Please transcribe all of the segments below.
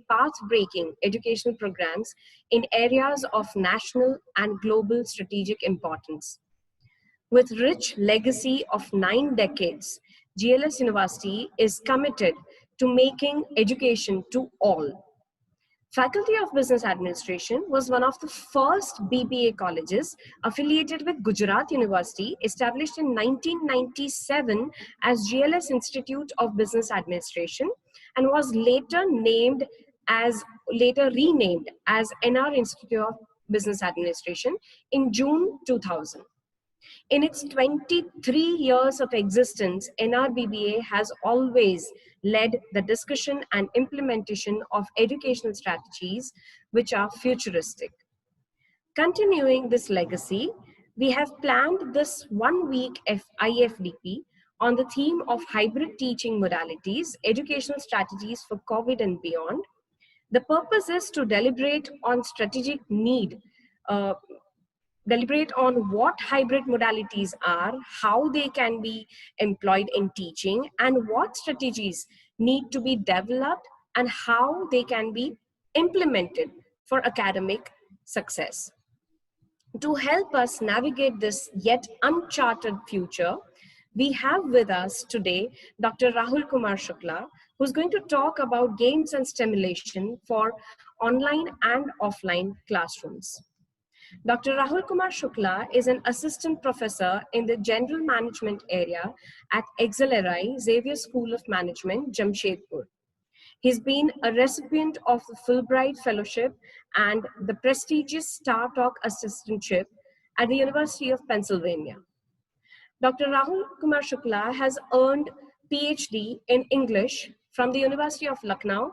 path-breaking educational programs in areas of national and global strategic importance. With rich legacy of 9 decades, GLS University is committed to making education to all. Faculty of Business Administration was one of the first BBA colleges affiliated with Gujarat University, established in 1997 as GLS Institute of Business Administration, and was later renamed as NR Institute of Business Administration in June 2000. In its 23 years of existence, NRBBA has always led the discussion and implementation of educational strategies which are futuristic. Continuing this legacy, we have planned this one-week IFDP on the theme of hybrid teaching modalities, educational strategies for COVID and beyond. The purpose is to deliberate on what hybrid modalities are, how they can be employed in teaching, and what strategies need to be developed and how they can be implemented for academic success. To help us navigate this yet uncharted future, we have with us today Dr. Rahul Kumar Shukla, who's going to talk about games and stimulation for online and offline classrooms. Dr. Rahul Kumar Shukla is an assistant professor in the general management area at XLRI Xavier School of Management, Jamshedpur. He's been a recipient of the Fulbright Fellowship and the prestigious StarTalk Assistantship at the University of Pennsylvania. Dr. Rahul Kumar Shukla has earned PhD in English from the University of Lucknow.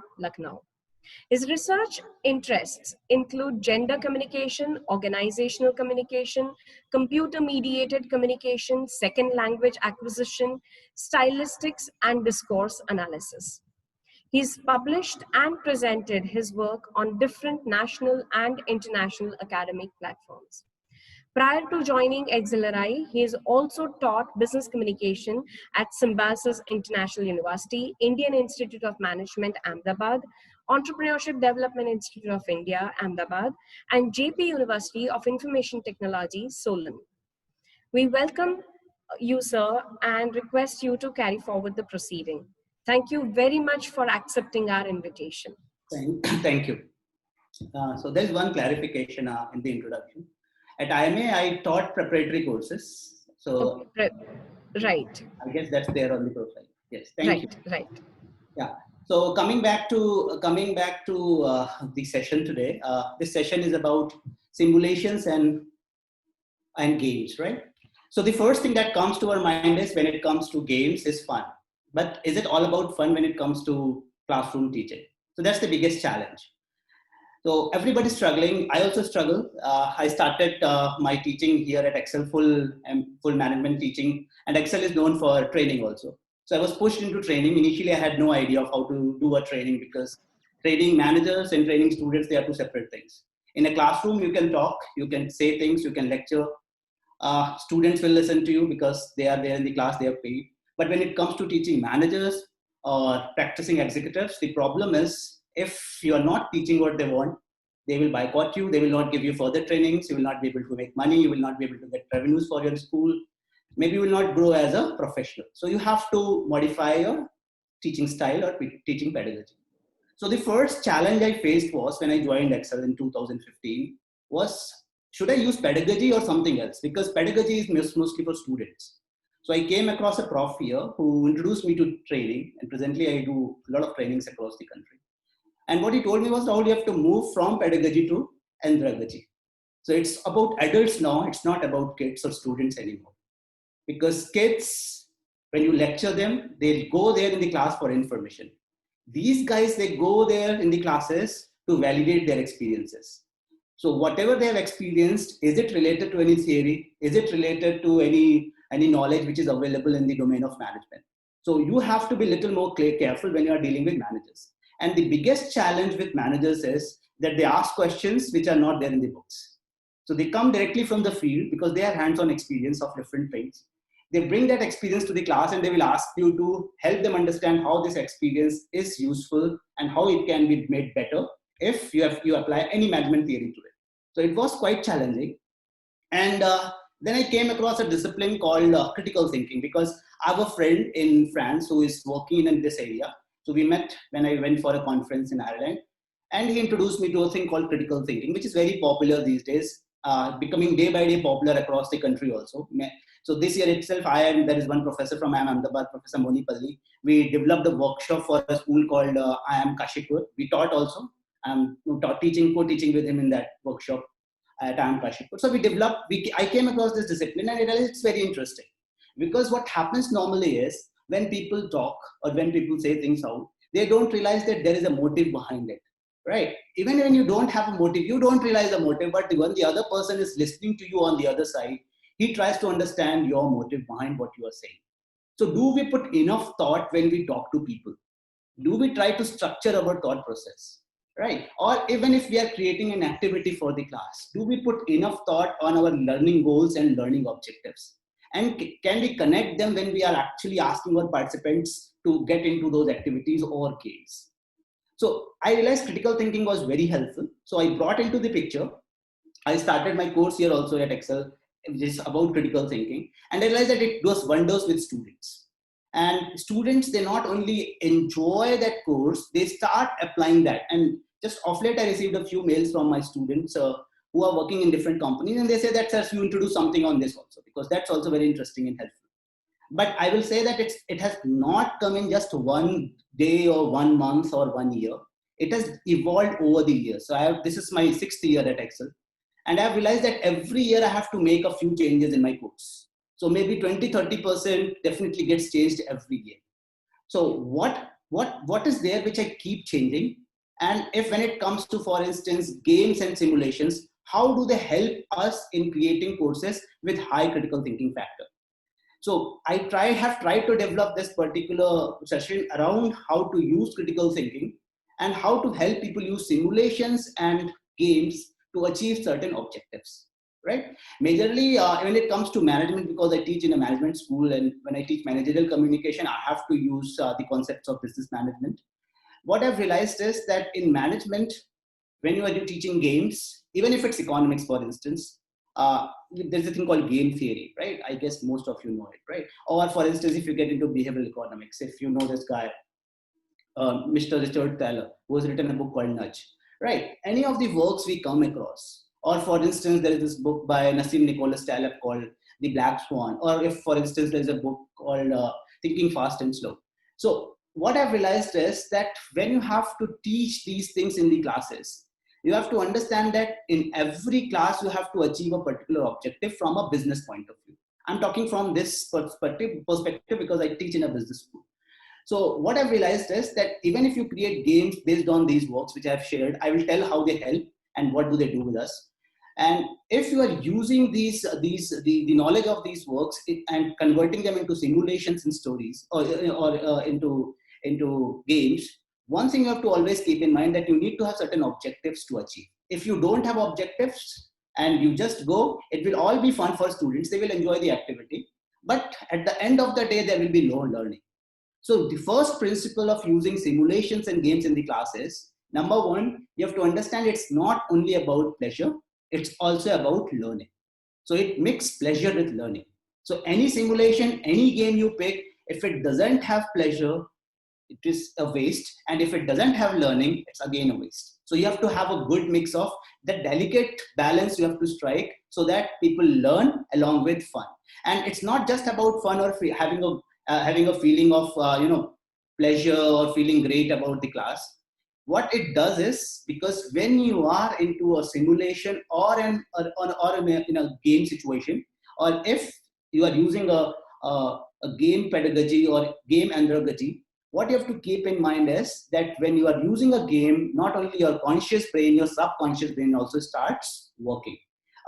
His research interests include gender communication, organizational communication, computer-mediated communication, second language acquisition, stylistics, and discourse analysis. He's published and presented his work on different national and international academic platforms. Prior to joining XLRI, he has also taught business communication at Symbiosis International University, Indian Institute of Management, Ahmedabad, Entrepreneurship Development Institute of India, Ahmedabad, and JP University of Information Technology, Solon. We welcome you, sir, and request you to carry forward the proceeding. Thank you very much for accepting our invitation. Thank you. So there's one clarification in the introduction. At IMA, I taught preparatory courses. So right. I guess that's there on the profile. Yes, thank you. Right. Yeah. So coming back to the session today. This session is about simulations and games, right? So the first thing that comes to our mind is when it comes to games is fun. But is it all about fun when it comes to classroom teaching? So that's the biggest challenge. So everybody's struggling. I also struggle. I started my teaching here at Excel full management teaching, and Excel is known for training also. So I was pushed into training. Initially, I had no idea of how to do a training because training managers and training students, they are two separate things. In a classroom, you can talk, you can say things, you can lecture. Students will listen to you because they are there in the class, they are paid. But when it comes to teaching managers or practicing executives, the problem is if you are not teaching what they want, they will boycott you. They will not give you further trainings. You will not be able to make money. You will not be able to get revenues for your school. Maybe you will not grow as a professional. So you have to modify your teaching style or teaching pedagogy. So the first challenge I faced was when I joined Excel in 2015 was, should I use pedagogy or something else? Because pedagogy is mostly for students. So I came across a prof here who introduced me to training, and presently I do a lot of trainings across the country. And what he told me was, Rahul, you have to move from pedagogy to andragogy. So it's about adults now, it's not about kids or students anymore. Because kids, when you lecture them, they'll go there in the class for information. These guys, they go there in the classes to validate their experiences. So whatever they have experienced, is it related to any theory? Is it related to any knowledge which is available in the domain of management? So you have to be a little more careful when you are dealing with managers. And the biggest challenge with managers is that they ask questions which are not there in the books. So they come directly from the field because they have hands-on experience of different things. they bring that experience to the class and they will ask you to help them understand how this experience is useful and how it can be made better if you apply any management theory to it. So it was quite challenging. And then I came across a discipline called critical thinking, because I have a friend in France who is working in this area. So we met when I went for a conference in Ireland, and he introduced me to a thing called critical thinking, which is very popular these days, becoming day by day popular across the country also. So this year itself, there is one professor from IIM Ahmedabad, Professor Moni Palli. We developed a workship for a school called IIM Kashipur. We taught also. Co-teaching with him in that workshop at IIM Kashipur. So I came across this discipline and I realized it's very interesting. Because what happens normally is when people talk or when people say things out, they don't realize that there is a motive behind it, right? Even when you don't have a motive, you don't realize the motive, but when the other person is listening to you on the other side, he tries to understand your motive behind what you are saying. So do we put enough thought when we talk to people? Do we try to structure our thought process, right? Or even if we are creating an activity for the class, do we put enough thought on our learning goals and learning objectives? And can we connect them when we are actually asking our participants to get into those activities or games? So I realized critical thinking was very helpful. So I brought into the picture. I started my course here also at Excel, which is about critical thinking. And I realized that it does wonders with students. And students, they not only enjoy that course, they start applying that. And just off late, I received a few mails from my students who are working in different companies. And they say that, sir, you introduce something on this also, because that's also very interesting and helpful. But I will say that it has not come in just one day or 1 month or 1 year. It has evolved over the years. So this is my 6th year at Excel. And I've realized that every year I have to make a few changes in my course. So maybe 20-30% definitely gets changed every year. So what is there which I keep changing? And if when it comes to, for instance, games and simulations, how do they help us in creating courses with high critical thinking factor? So I have tried to develop this particular session around how to use critical thinking and how to help people use simulations and games to achieve certain objectives, right? Majorly, when it comes to management, because I teach in a management school, and when I teach managerial communication, I have to use the concepts of business management. What I've realized is that in management, when you are teaching games, even if it's economics, for instance, there's a thing called game theory, right? I guess most of you know it, right? Or for instance, if you get into behavioral economics, if you know this guy, Mr. Richard Thaler, who has written a book called Nudge, right? Any of the works we come across, or for instance, there is this book by Nassim Nicholas Taleb called The Black Swan, or if, for instance, there's a book called Thinking Fast and Slow. So what I've realized is that when you have to teach these things in the classes, you have to understand that in every class, you have to achieve a particular objective from a business point of view. I'm talking from this perspective because I teach in a business school. So what I've realized is that even if you create games based on these works, which I've shared, I will tell how they help and what do they do with us. And if you are using the knowledge of these works and converting them into simulations and stories or into games, one thing you have to always keep in mind that you need to have certain objectives to achieve. If you don't have objectives and you just go, it will all be fun for students. They will enjoy the activity. But at the end of the day, there will be no learning. So the first principle of using simulations and games in the class is, number one, you have to understand it's not only about pleasure, it's also about learning. So it mixes pleasure with learning. So any simulation, any game you pick, if it doesn't have pleasure, it is a waste. And if it doesn't have learning, it's again a waste. So you have to have a good mix of that delicate balance you have to strike so that people learn along with fun. And it's not just about fun or having a feeling of pleasure or feeling great about the class. What it does is, because when you are into a simulation or in a game situation, or if you are using a game pedagogy or game andragogy, what you have to keep in mind is that when you are using a game, not only your conscious brain, your subconscious brain also starts working.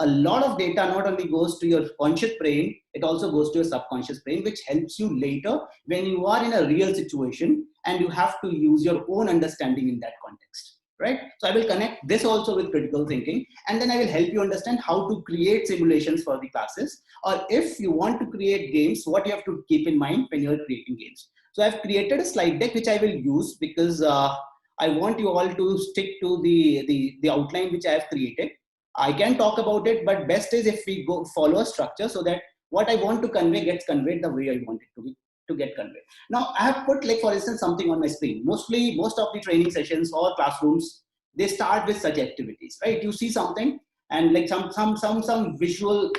A lot of data not only goes to your conscious brain, it also goes to your subconscious brain, which helps you later when you are in a real situation and you have to use your own understanding in that context. right? So I will connect this also with critical thinking, and then I will help you understand how to create simulations for the classes, or if you want to create games, what you have to keep in mind when you're creating games. So I've created a slide deck which I will use because I want you all to stick to the outline which I have created. I can talk about it, but best is if we go follow a structure so that what I want to convey gets conveyed the way I want it to get conveyed. Now I have put, like, for instance, something on my screen. Most of the training sessions or classrooms, they start with such activities, right? You see something and like some visual,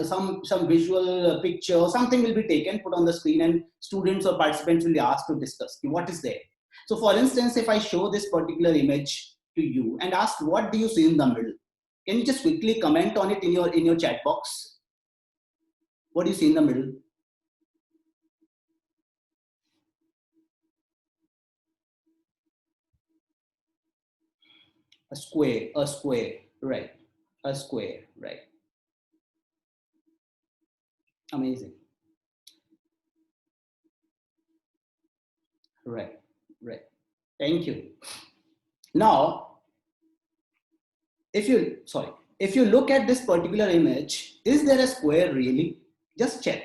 some visual picture or something will be taken, put on the screen, and students or participants will be asked to discuss what is there. So for instance, if I show this particular image to you and ask, what do you see in the middle? Can you just quickly comment on it in your chat box? What do you see in the middle? A square, right? A square, right? Amazing. Right, right. Thank you. Now, if you look at this particular image, is there a square really? Just check.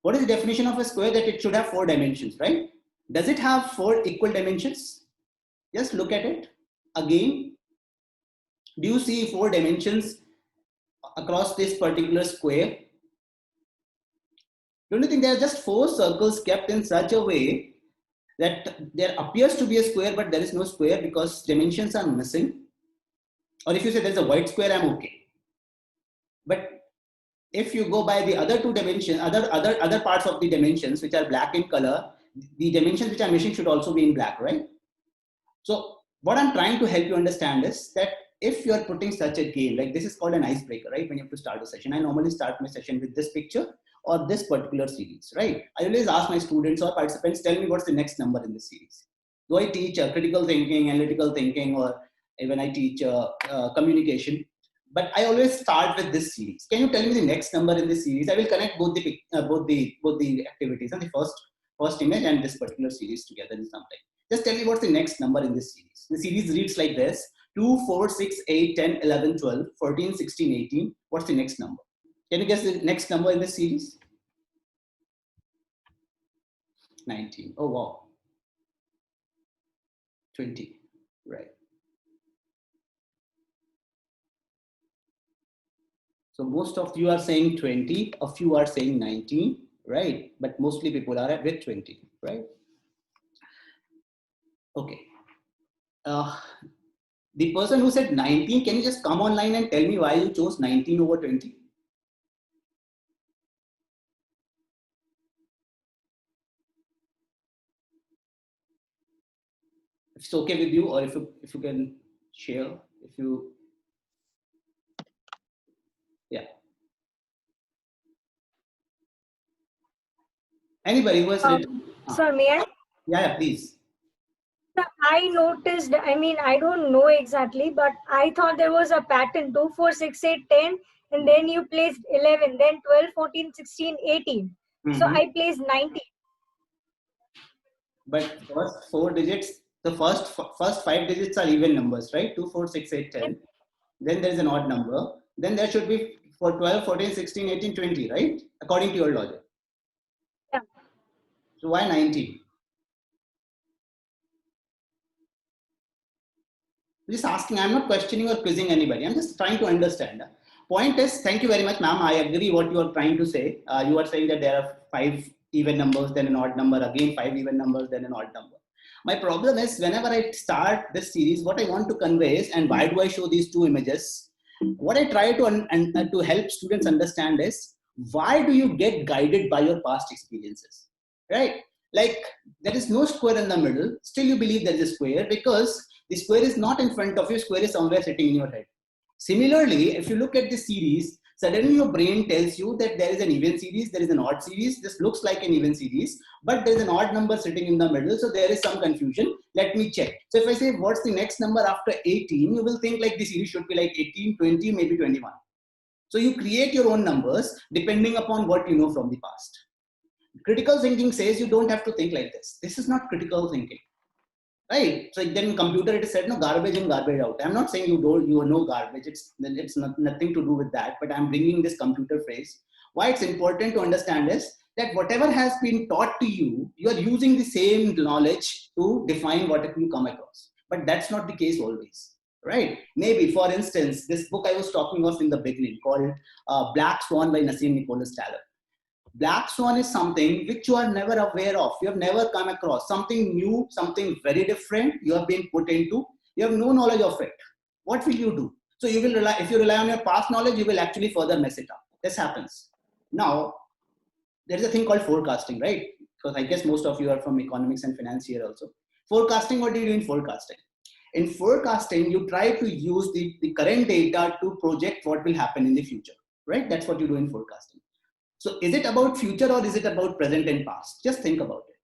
What is the definition of a square? That it should have 4 dimensions, right? Does it have 4 equal dimensions? Just look at it again. Do you see 4 dimensions across this particular square? Don't you think there are just 4 circles kept in such a way that there appears to be a square, but there is no square because dimensions are missing? Or if you say there's a white square, I'm okay. But if you go by the other 2 dimensions, other parts of the dimensions which are black in color, the dimensions which are missing should also be in black, right? So what I'm trying to help you understand is that if you are putting such a game, like this is called an icebreaker, right? When you have to start a session, I normally start my session with this picture or this particular series, right? I always ask my students or participants, tell me what's the next number in this series. Do I teach critical thinking, analytical thinking, or even I teach communication? But I always start with this series. Can you tell me the next number in this series? I will connect both the activities and the first image and this particular series together in some time. Just tell me what's the next number in this series. The series reads like this: 2, 4, 6, 8, 10, 11, 12, 14, 16, 18. What's the next number? Can you guess the next number in this series? 19. Oh, wow. 20. Right. So most of you are saying 20, a few are saying 19, right? But mostly people are with 20, right? Okay. The person who said 19, can you just come online and tell me why you chose 19 over 20? If it's okay with you, or if you can share, if you, yeah. Anybody who has written? Sir, may I? Yeah, please. Sir, I noticed, I mean, I don't know exactly, but I thought there was a pattern 2, 4, 6, 8, 10, and then you placed 11, then 12, 14, 16, 18. So I placed 19. But first 4 digits, the first 5 digits are even numbers, right? 2, 4, 6, 8, 10. Then there is an odd number. Then there should be for 12, 14, 16, 18, 20, right? According to your logic. Yeah. So why 19? I'm just asking, I'm not questioning or quizzing anybody. I'm just trying to understand. Point is, thank you very much, ma'am. I agree what you are trying to say. You are saying that there are 5 even numbers, then an odd number, again 5 even numbers, then an odd number. My problem is, whenever I start this series, what I want to convey is, and why do I show these 2 images? What I try to help students understand is, why do you get guided by your past experiences, right? Like, there is no square in the middle, still you believe there is a square because the square is not in front of you, square is somewhere sitting in your head. Similarly, if you look at this series, suddenly your brain tells you that there is an even series, there is an odd series. This looks like an even series, but there is an odd number sitting in the middle. So there is some confusion. Let me check. So if I say, what's the next number after 18? You will think like the series should be like 18, 20, maybe 21. So you create your own numbers depending upon what you know from the past. Critical thinking says you don't have to think like this. This is not critical thinking. right? So then in computer it is said, no, garbage in, garbage out. I'm not saying you are no garbage. It's nothing to do with that, but I'm bringing this computer phrase. Why it's important to understand is that whatever has been taught to you, you are using the same knowledge to define what you come across. But that's not the case always, right? Maybe, for instance, this book I was talking of in the beginning called Black Swan by Nassim Nicholas Taleb. Black swan is something which you are never aware of. You have never come across something new, something very different. You have been put into, you have no knowledge of it. What will you do? So you will rely, if you rely on your past knowledge, you will actually further mess it up. This happens. Now, there is a thing called forecasting, right? Because I guess most of you are from economics and finance here also. Forecasting, what do you do in forecasting? In forecasting, you try to use the current data to project what will happen in the future, right? That's what you do in forecasting. So is it about future or is it about present and past? Just think about it.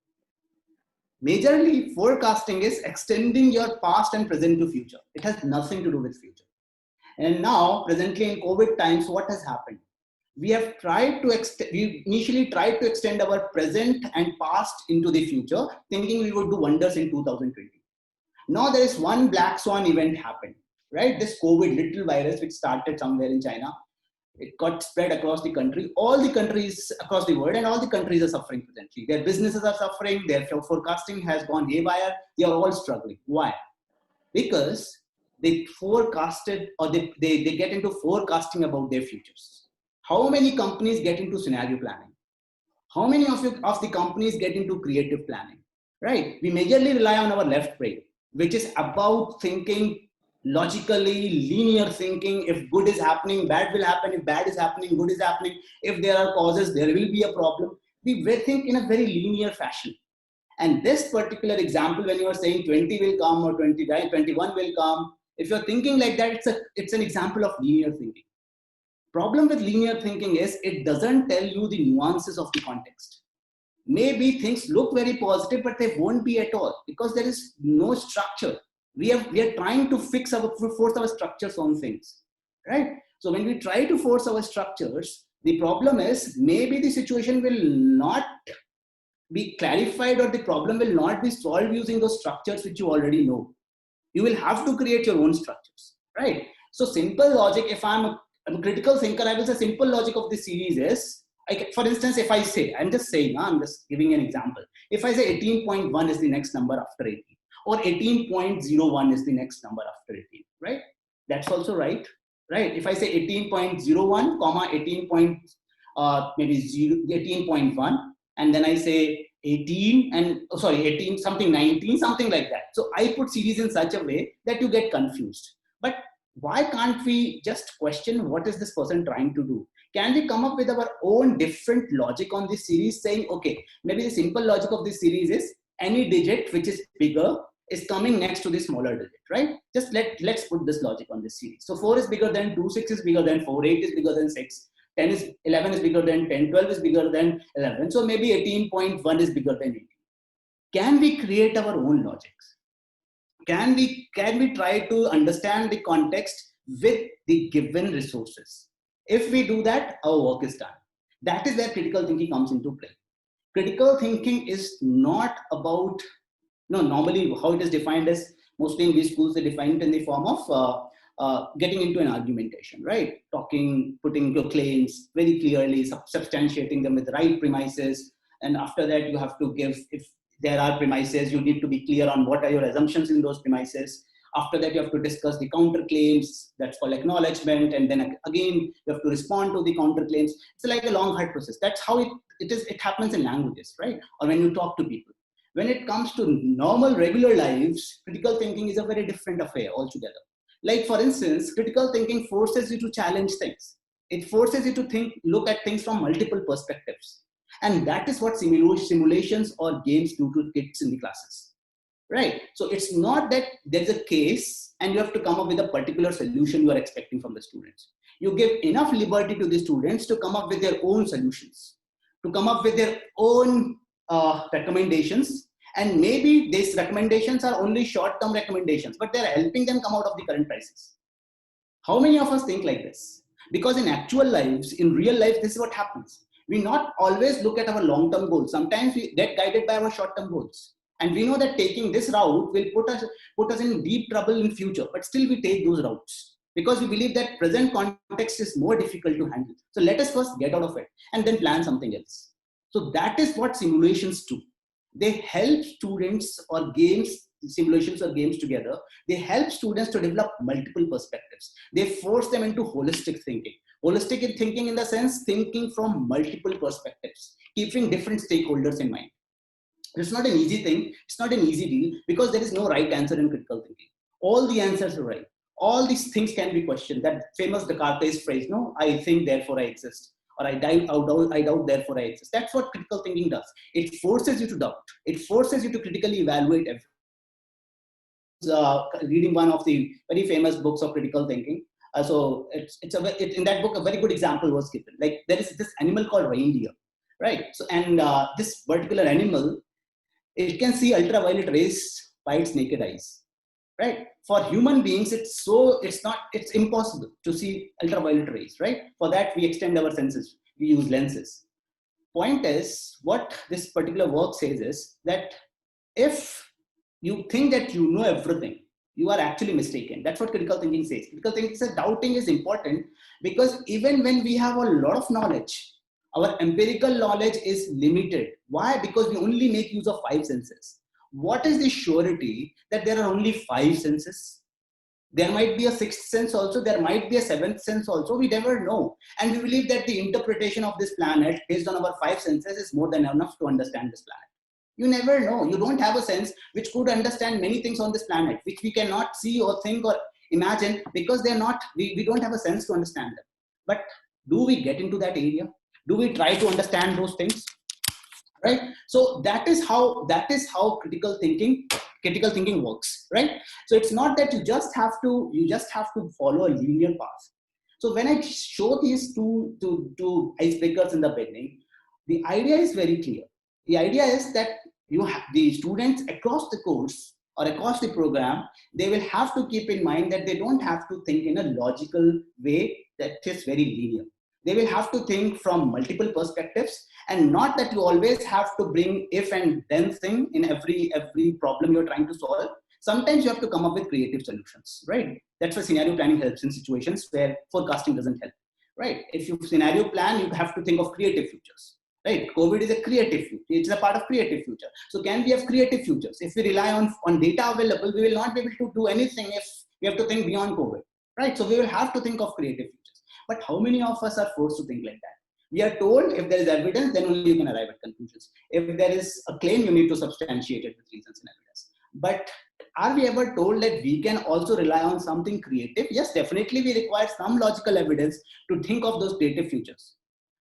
Majorly, forecasting is extending your past and present to future. It has nothing to do with future. And now, presently in COVID times, what has happened? We have tried to we initially tried to extend our present and past into the future, thinking we would do wonders in 2020. Now there is one black swan event happened, right? This COVID little virus which started somewhere in China. It got spread across the country, all the countries across the world, and all the countries are suffering presently. Their businesses are suffering, their forecasting has gone haywire, they are all struggling. Why? Because they forecasted, or they get into forecasting about their futures. How many companies get into scenario planning? How many of the companies get into creative planning, right? We majorly rely on our left brain, which is about thinking logically, linear thinking. If good is happening, bad will happen. If bad is happening, good is happening. If there are causes, there will be a problem. We think in a very linear fashion. And this particular example, when you are saying 20 will come or 21 will come, if you're thinking like that, it's an example of linear thinking. Problem with linear thinking is it doesn't tell you the nuances of the context. Maybe things look very positive, but they won't be at all because there is no structure. We are trying to force our structures on things, right? So when we try to force our structures, the problem is maybe the situation will not be clarified or the problem will not be solved using those structures which you already know. You will have to create your own structures, right? So simple logic, if I'm a critical thinker, I will say simple logic of this series is, for instance, if I say, I'm just giving an example. If I say 18.1 is the next number after 18, or 18.01 is the next number after 18, right? That's also right? If I say 18.01, comma 18.1, and then I say 18 and 18 something 19, something like that. So I put series in such a way that you get confused. But why can't we just question what is this person trying to do? Can we come up with our own different logic on this series, saying, okay, maybe the simple logic of this series is any digit which is bigger is coming next to the smaller digit, right? Just let's put this logic on this series. So 4 is bigger than 2, 6 is bigger than 4, 8 is bigger than 6, 11 is bigger than 10, 12 is bigger than 11. So maybe 18.1 is bigger than 18. Can we create our own logics? Can we try to understand the context with the given resources? If we do that, our work is done. That is where critical thinking comes into play. Critical thinking is not about, normally how it is defined is, mostly in these schools, they define it in the form of getting into an argumentation, right? Putting your claims very clearly, substantiating them with the right premises. And after that, you have to give, if there are premises, you need to be clear on what are your assumptions in those premises. After that, you have to discuss the counterclaims, that's called acknowledgement. And then again, you have to respond to the counterclaims. It's like a long, hard process. That's how it happens in languages, right? Or when you talk to people. When it comes to normal, regular lives, critical thinking is a very different affair altogether. Like, for instance, critical thinking forces you to challenge things. It forces you to look at things from multiple perspectives. And that is what simulations or games do to kids in the classes, right? So it's not that there's a case and you have to come up with a particular solution you are expecting from the students. You give enough liberty to the students to come up with their own solutions, to come up with their own recommendations. And maybe these recommendations are only short-term recommendations, but they're helping them come out of the current crisis. How many of us think like this? Because in actual lives, in real life, this is what happens. We not always look at our long-term goals. Sometimes we get guided by our short-term goals. And we know that taking this route will put us in deep trouble in future, but still we take those routes because we believe that present context is more difficult to handle. So let us first get out of it and then plan something else. So that is what simulations do. They help students or games, simulations or games together. They help students to develop multiple perspectives. They force them into holistic thinking. Holistic thinking in the sense, thinking from multiple perspectives, keeping different stakeholders in mind. It's not an easy thing. It's not an easy deal because there is no right answer in critical thinking. All the answers are right. All these things can be questioned. That famous Descartes phrase, no, I think, therefore I exist. Or I doubt, therefore I exist. That's what critical thinking does. It forces you to doubt. It forces you to critically evaluate everything. Reading one of the very famous books of critical thinking. So in that book, a very good example was given. Like there is this animal called reindeer, right? So and this particular animal, it can see ultraviolet rays by its naked eyes, right? For human beings, it's impossible to see ultraviolet rays, right? For that, we extend our senses. We use lenses. Point is, what this particular work says is that if you think that you know everything, you are actually mistaken. That's what critical thinking says. Critical thinking says doubting is important because even when we have a lot of knowledge, our empirical knowledge is limited. Why? Because we only make use of 5 senses. What is the surety that there are only 5 senses? There might be a 6th sense also, there might be a 7th sense also, we never know. And we believe that the interpretation of this planet based on our 5 senses is more than enough to understand this planet. You never know. You don't have a sense which could understand many things on this planet, which we cannot see or think or imagine because they're not, we don't have a sense to understand them. But do we get into that area? Do we try to understand those things? Right? So that is how critical thinking works, right? So it's not that you just have to follow a linear path. So when I show these two icebreakers in the beginning, the idea is very clear. The idea is that the students across the course or across the program, they will have to keep in mind that they don't have to think in a logical way that is very linear. They will have to think from multiple perspectives, and not that you always have to bring if and then thing in every problem you're trying to solve. Sometimes you have to come up with creative solutions, right? That's why scenario planning helps in situations where forecasting doesn't help, right? If you scenario plan, you have to think of creative futures. Right? COVID is a creative future. It's a part of creative future. So can we have creative futures? If we rely on data available, we will not be able to do anything if we have to think beyond COVID. Right? So we will have to think of creative futures. But how many of us are forced to think like that? We are told if there is evidence, then only you can arrive at conclusions. If there is a claim, you need to substantiate it with reasons and evidence. But are we ever told that we can also rely on something creative? Yes, definitely we require some logical evidence to think of those creative futures.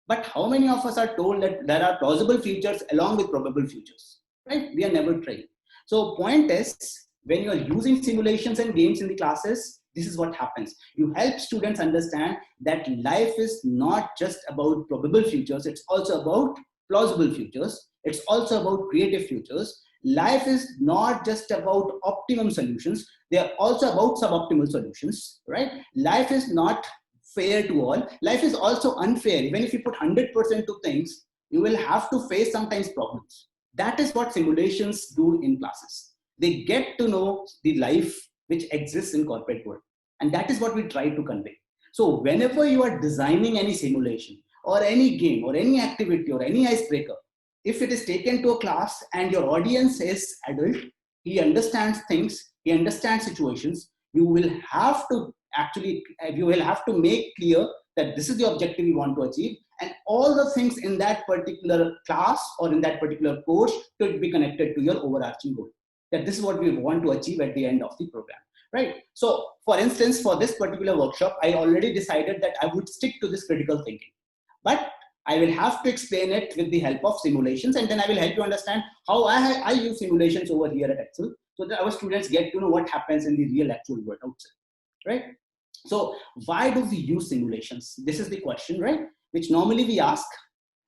But how many of us are told that there are plausible futures along with probable futures, right? We are never trained. So point is, when you are using simulations and games in the classes, this is what happens. You help students understand that life is not just about probable futures. It's also about plausible futures. It's also about creative futures. Life is not just about optimum solutions. They are also about suboptimal solutions, right? Life is not fair to all. Life is also unfair. Even if you put 100% to things, you will have to face sometimes problems. That is what simulations do in classes. They get to know the life which exists in corporate world. And that is what we try to convey. So whenever you are designing any simulation or any game or any activity or any icebreaker, if it is taken to a class and your audience is adult, he understands things, he understands situations, you will have to make clear that this is the objective you want to achieve, and all the things in that particular class or in that particular course should be connected to your overarching goal. That this is what we want to achieve at the end of the program, right? So for instance, for this particular workshop, I already decided that I would stick to this critical thinking, but I will have to explain it with the help of simulations, and then I will help you understand how I use simulations over here at Excel, so that our students get to know what happens in the real actual world outside, right? So why do we use simulations? This is the question, right? Which normally we ask.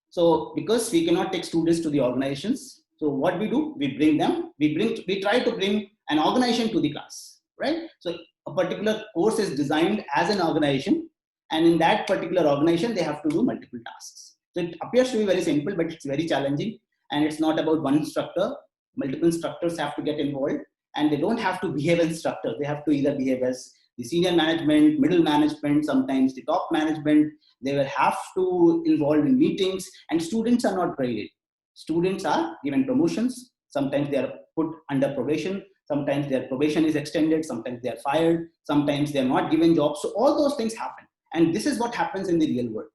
So because we cannot take students to the organizations, so what we do, we try to bring an organization to the class, right? So a particular course is designed as an organization, and in that particular organization, they have to do multiple tasks. So it appears to be very simple, but it's very challenging, and it's not about one instructor. multiple instructors have to get involved, and they don't have to behave as instructors. They have to either behave as the senior management, middle management, sometimes the top management. They will have to involve in meetings, and students are not graded. Students are given promotions. Sometimes they are put under probation. Sometimes their probation is extended. Sometimes they are fired. Sometimes they are not given jobs. So all those things happen. And this is what happens in the real world.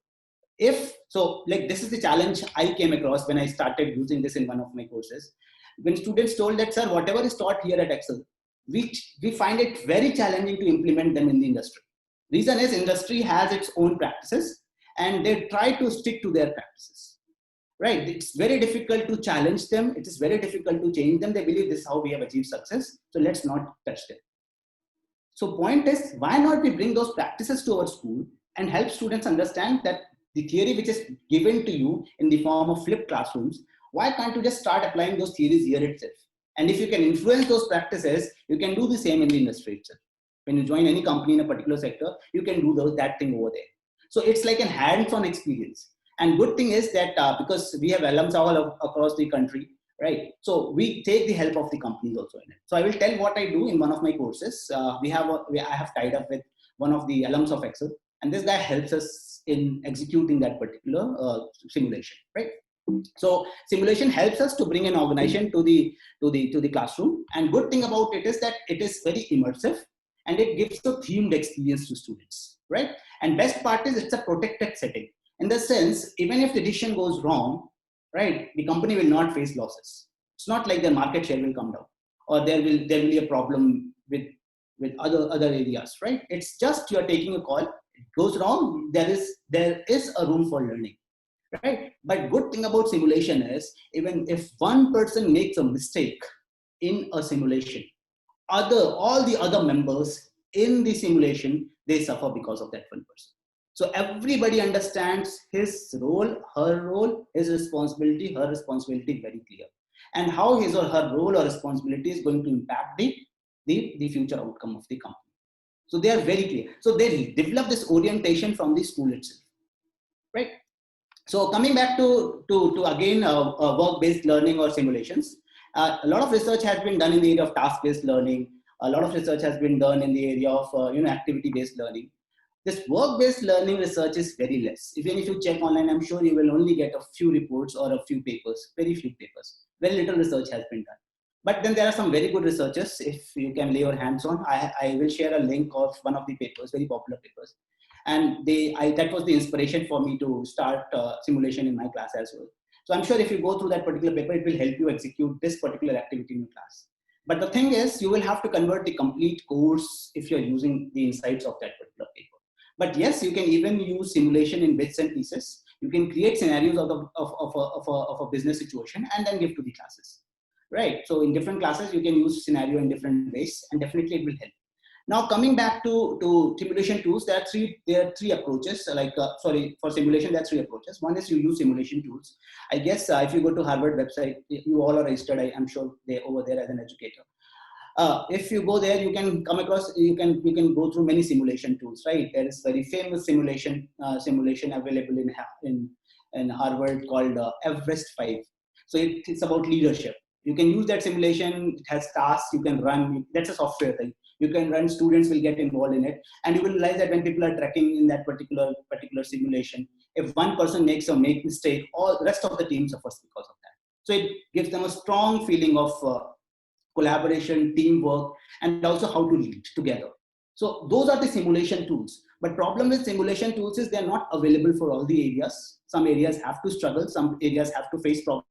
This is the challenge I came across when I started using this in one of my courses. When students told that, sir, whatever is taught here at Excel, we find it very challenging to implement them in the industry. Reason is industry has its own practices and they try to stick to their practices, right? It's very difficult to challenge them. It is very difficult to change them. They believe this is how we have achieved success. So let's not touch them. So point is, why not we bring those practices to our school and help students understand that the theory which is given to you in the form of flipped classrooms, why can't you just start applying those theories here itself? And if you can influence those practices, you can do the same in the industry itself. When you join any company in a particular sector, you can do that thing over there. So it's like a hands-on experience. And good thing is that because we have alums all across the country, right? So we take the help of the companies also in it. So I will tell what I do in one of my courses. I have tied up with one of the alums of Excel, and this guy helps us in executing that particular simulation, right? So simulation helps us to bring an organization to the classroom. And good thing about it is that it is very immersive and it gives a themed experience to students, right? And best part is it's a protected setting. In the sense, even if the decision goes wrong, right, the company will not face losses. It's not like their market share will come down or there will be a problem with other areas, right? It's just you're taking a call. It goes wrong. There is a room for learning, right? But good thing about simulation is even if one person makes a mistake in a simulation, all the other members in the simulation, they suffer because of that one person. So everybody understands his role, her role, his responsibility, her responsibility very clear. And how his or her role or responsibility is going to impact the future outcome of the company. So they are very clear. So they develop this orientation from the school itself, right? So coming back to again work-based learning or simulations, a lot of research has been done in the area of task-based learning. A lot of research has been done in the area of activity-based learning. This work-based learning research is very less. Even if you check online, I'm sure you will only get a few reports or a few papers, very few papers. Very little research has been done. But then there are some very good researchers, if you can lay your hands on. I will share a link of one of the papers, very popular papers. And that was the inspiration for me to start simulation in my class as well. So I'm sure if you go through that particular paper, it will help you execute this particular activity in your class. But the thing is, you will have to convert the complete course if you're using the insights of that particular paper. But yes, you can even use simulation in bits and pieces. You can create scenarios of a business situation and then give to the classes, right? So in different classes, you can use scenario in different ways, and definitely it will help. Now coming back to simulation tools, there are three approaches. For simulation, there are three approaches. One is you use simulation tools. I guess if you go to Harvard website, you all are registered. I'm sure they're over there as an educator. If you go there, you can come across, you can go through many simulation tools, right? There is very famous simulation available in Harvard called Everest 5. So it's about leadership. You can use that simulation. It has tasks you can run. That's a software thing. You can run, students will get involved in it. And you will realize that when people are tracking in that particular simulation, if one person makes a mistake, all the rest of the team suffers because of that. So it gives them a strong feeling of collaboration, teamwork, and also how to lead together. So those are the simulation tools. But problem with simulation tools is they're not available for all the areas. Some areas have to struggle. Some areas have to face problems.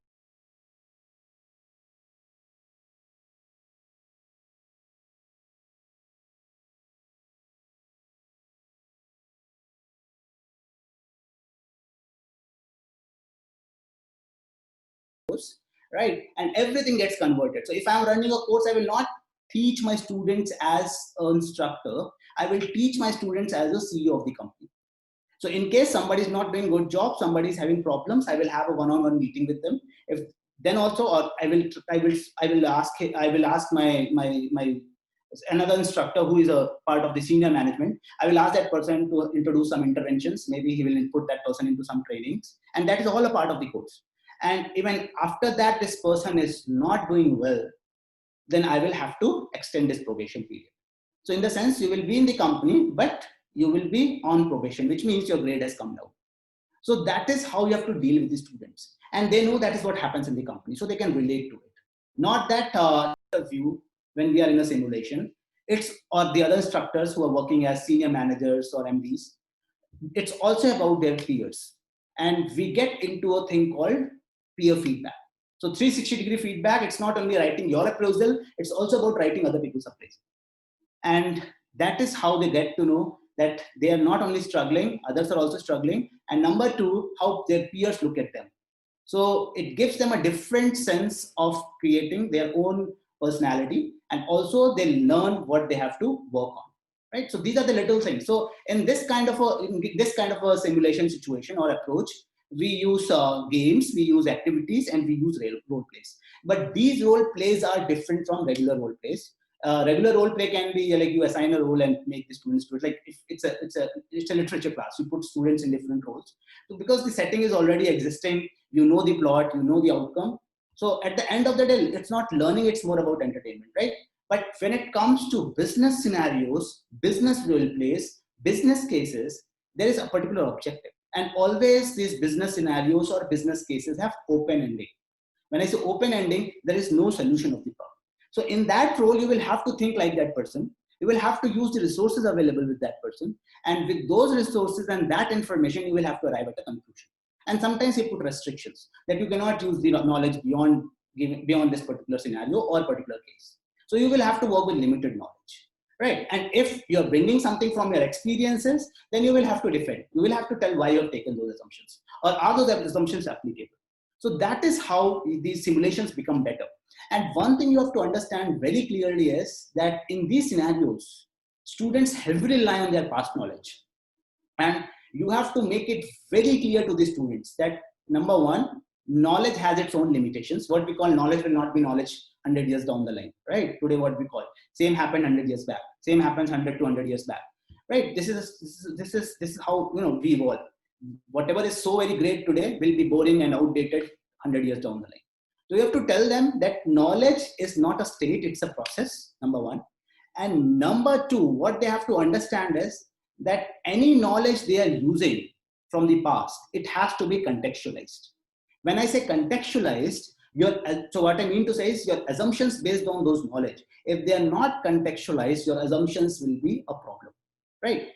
Right? And everything gets converted. So if I'm running a course, I will not teach my students as an instructor. I will teach my students as a CEO of the company. So in case somebody is not doing good job, somebody is having problems, I will have a one-on-one meeting with them. If then also, or I will ask my another instructor who is a part of the senior management. I will ask that person to introduce some interventions. Maybe he will input that person into some trainings, and that is all a part of the course. And even after that, this person is not doing well, then I will have to extend this probation period. So in the sense, you will be in the company, but you will be on probation, which means your grade has come down. So that is how you have to deal with the students. And they know that is what happens in the company, so they can relate to it. Not that view when we are in a simulation, it's or the other instructors who are working as senior managers or MDs. It's also about their peers. And we get into a thing called peer feedback. So 360-degree feedback, it's not only writing your appraisal, it's also about writing other people's appraisal. And that is how they get to know that they are not only struggling, others are also struggling. And number two, how their peers look at them. So it gives them a different sense of creating their own personality, and also they learn what they have to work on. Right? So these are the little things. So in this kind of a simulation situation or approach, we use games, we use activities, and we use role plays. But these role plays are different from regular role plays. Regular role play can be like you assign a role and make the students do it. Like if it's a literature class, you put students in different roles. So because the setting is already existing, you know the plot, you know the outcome. So at the end of the day, it's not learning; it's more about entertainment, right? But when it comes to business scenarios, business role plays, business cases, there is a particular objective. And always these business scenarios or business cases have open ending. When I say open ending, there is no solution of the problem. So in that role, you will have to think like that person. You will have to use the resources available with that person. And with those resources and that information, you will have to arrive at a conclusion. And sometimes you put restrictions that you cannot use the knowledge beyond this particular scenario or particular case. So you will have to work with limited knowledge, right? And if you're bringing something from your experiences, then you will have to defend. You will have to tell why you've taken those assumptions, or are those assumptions applicable? So that is how these simulations become better. And one thing you have to understand very clearly is that in these scenarios, students heavily rely on their past knowledge. And you have to make it very clear to the students that number one, knowledge has its own limitations. What we call knowledge will not be knowledge 100 years down the line, right? Today, what we call same happened 100 years back, same happens 100 to 100 years back, right? This is how we evolve. Whatever is so very great today will be boring and outdated 100 years down the line. So you have to tell them that knowledge is not a state, it's a process, number one. And number two, what they have to understand is that any knowledge they are using from the past, it has to be contextualized. When I say contextualized, so what I mean to say is your assumptions based on those knowledge, if they are not contextualized, your assumptions will be a problem, right?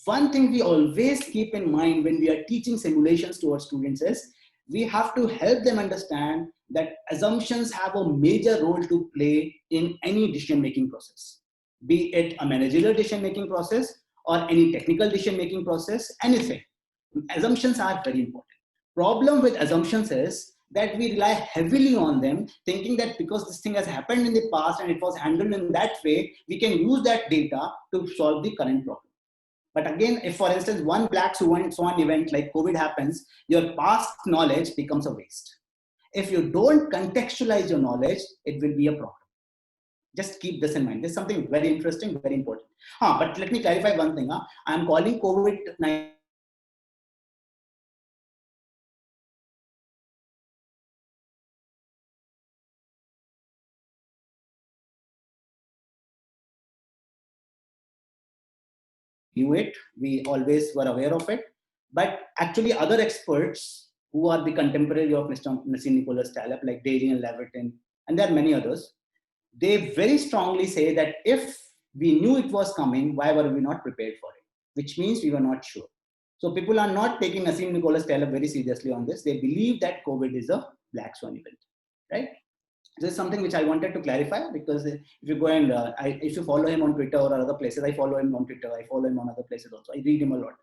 One thing we always keep in mind when we are teaching simulations to our students is we have to help them understand that assumptions have a major role to play in any decision-making process, be it a managerial decision-making process or any technical decision-making process, anything. Assumptions are very important. Problem with assumptions is that we rely heavily on them, thinking that because this thing has happened in the past and it was handled in that way, we can use that data to solve the current problem. But again, if for instance, one black swan event like COVID happens, your past knowledge becomes a waste. If you don't contextualize your knowledge, it will be a problem. Just keep this in mind. There's something very interesting, very important. But let me clarify one thing. I'm calling COVID-19 knew it, we always were aware of it. But actually other experts who are the contemporary of Mr. Nassim Nicholas Taleb, like Dalian, Levitin, and there are many others, they very strongly say that if we knew it was coming, why were we not prepared for it? Which means we were not sure. So people are not taking Nassim Nicholas Taleb very seriously on this. They believe that COVID is a black swan event, right? This is something which I wanted to clarify, because if you go and if you follow him on Twitter or other places, I follow him on Twitter, I follow him on other places also, I read him a lot.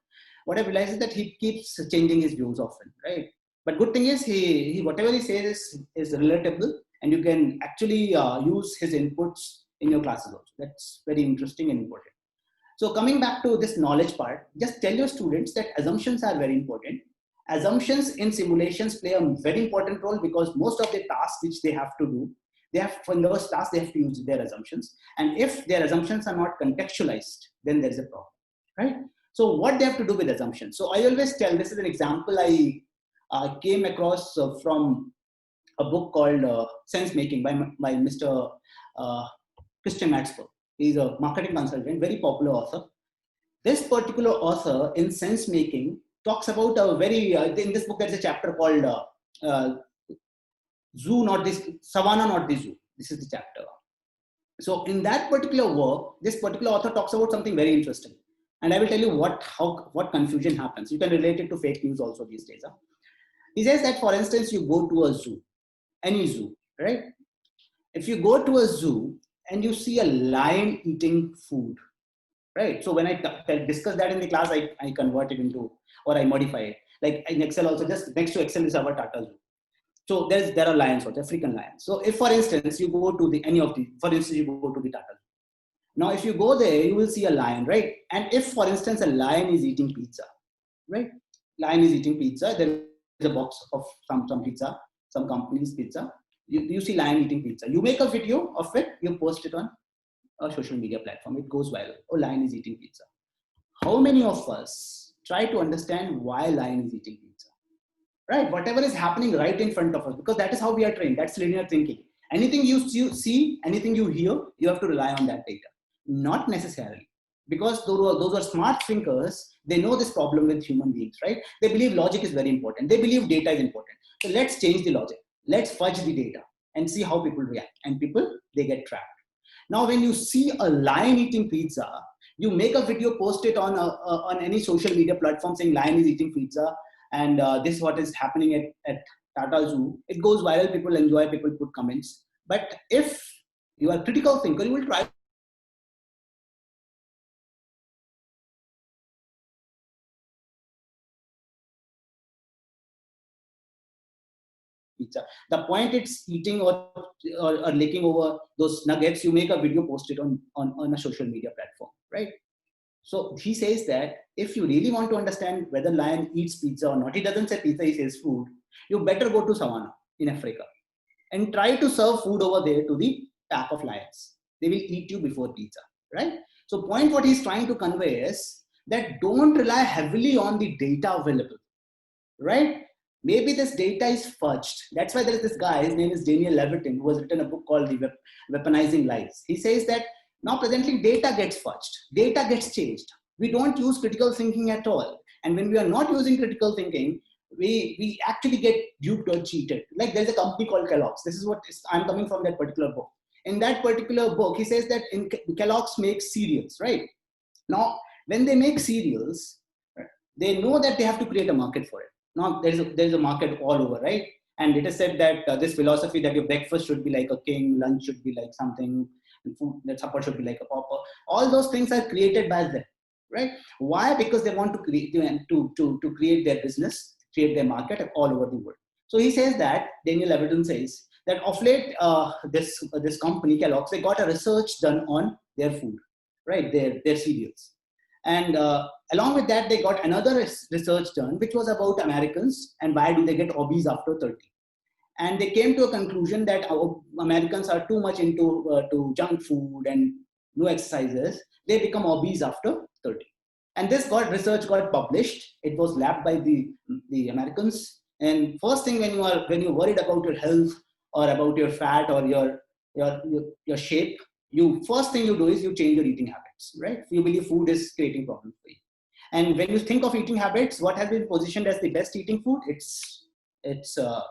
What I realize is that he keeps changing his views often, right? But good thing is he whatever he says is relatable, and you can actually use his inputs in your classes also. That's very interesting and important. So coming back to this knowledge part, just tell your students that assumptions are very important. Assumptions in simulations play a very important role, because most of the tasks which they have to do, for those tasks they have to use their assumptions. And if their assumptions are not contextualized, then there is a problem, right? So what they have to do with assumptions? So I always tell, this is an example I I came across from a book called Sense Making by Mr. Christian Maxwell. He's a marketing consultant, very popular author. This particular author in Sense Making talks about a very, in this book there's a chapter called Zoo, not this, Savannah, not the Zoo. This is the chapter. So in that particular work, this particular author talks about something very interesting. And I will tell you what confusion happens. You can relate it to fake news also these days. Huh? He says that, for instance, you go to a zoo, any zoo, right? If you go to a zoo and you see a lion eating food, right? So when I discuss that in the class, I convert it into, or I modify it. Like in Excel also, just next to Excel is our Tata Zoo. So there are lions also, African lions. So if, for instance, you go to for instance, you go to the Tata Zoo. Now, if you go there, you will see a lion, right? And if, for instance, a lion is eating pizza, right? Lion is eating pizza. There is a box of some pizza, some company's pizza. You see lion eating pizza. You make a video of it. You post it on a social media platform. It goes viral. Oh, lion is eating pizza. How many of us try to understand why lion is eating pizza? Right? Whatever is happening right in front of us, because that is how we are trained. That's linear thinking. Anything you see, anything you hear, you have to rely on that data. Not necessarily, because those are smart thinkers. They know this problem with human beings, right? They believe logic is very important. They believe data is important. So let's change the logic. Let's fudge the data and see how people react. And people, they get trapped. Now, when you see a lion eating pizza, you make a video, post it on any social media platform saying lion is eating pizza, and this is what is happening at Tata Zoo. It goes viral. People enjoy. People put comments. But if you are a critical thinker, you will try pizza. The point it's eating or licking over those nuggets, you make a video, post it on a social media platform, right? So he says that if you really want to understand whether lion eats pizza or not, he doesn't say pizza, he says food. You better go to Savannah in Africa and try to serve food over there to the pack of lions. They will eat you before pizza, right? So point what he's trying to convey is that don't rely heavily on the data available, right? Maybe this data is fudged. That's why there is this guy, his name is Daniel Levitin, who has written a book called The Weaponizing Lies. He says that now presently data gets fudged, data gets changed. We don't use critical thinking at all. And when we are not using critical thinking, we actually get duped or cheated. Like there's a company called Kellogg's. This is what I'm coming from, that particular book. In that particular book, he says that Kellogg's makes cereals, right? Now, when they make cereals, they know that they have to create a market for it. Now, there's a market all over, right? And it is said that this philosophy that your breakfast should be like a king, lunch should be like something, and food, that supper should be like a pauper. All those things are created by them, right? Why? Because they want to create to create their business, create their market all over the world. So he says that, Daniel Levitin says that of late, this company, Kellogg's, they got a research done on their food, right? Their cereals. And along with that, they got another research done, which was about Americans and why do they get obese after 30. And they came to a conclusion that Americans are too much into to junk food and no exercises. They become obese after 30. And this research got published. It was labbed by the Americans. And first thing, when you're worried about your health or about your fat or your shape, first thing you do is you change your eating habits, right? You believe food is creating problems for you. And when you think of eating habits, what has been positioned as the best eating food? It's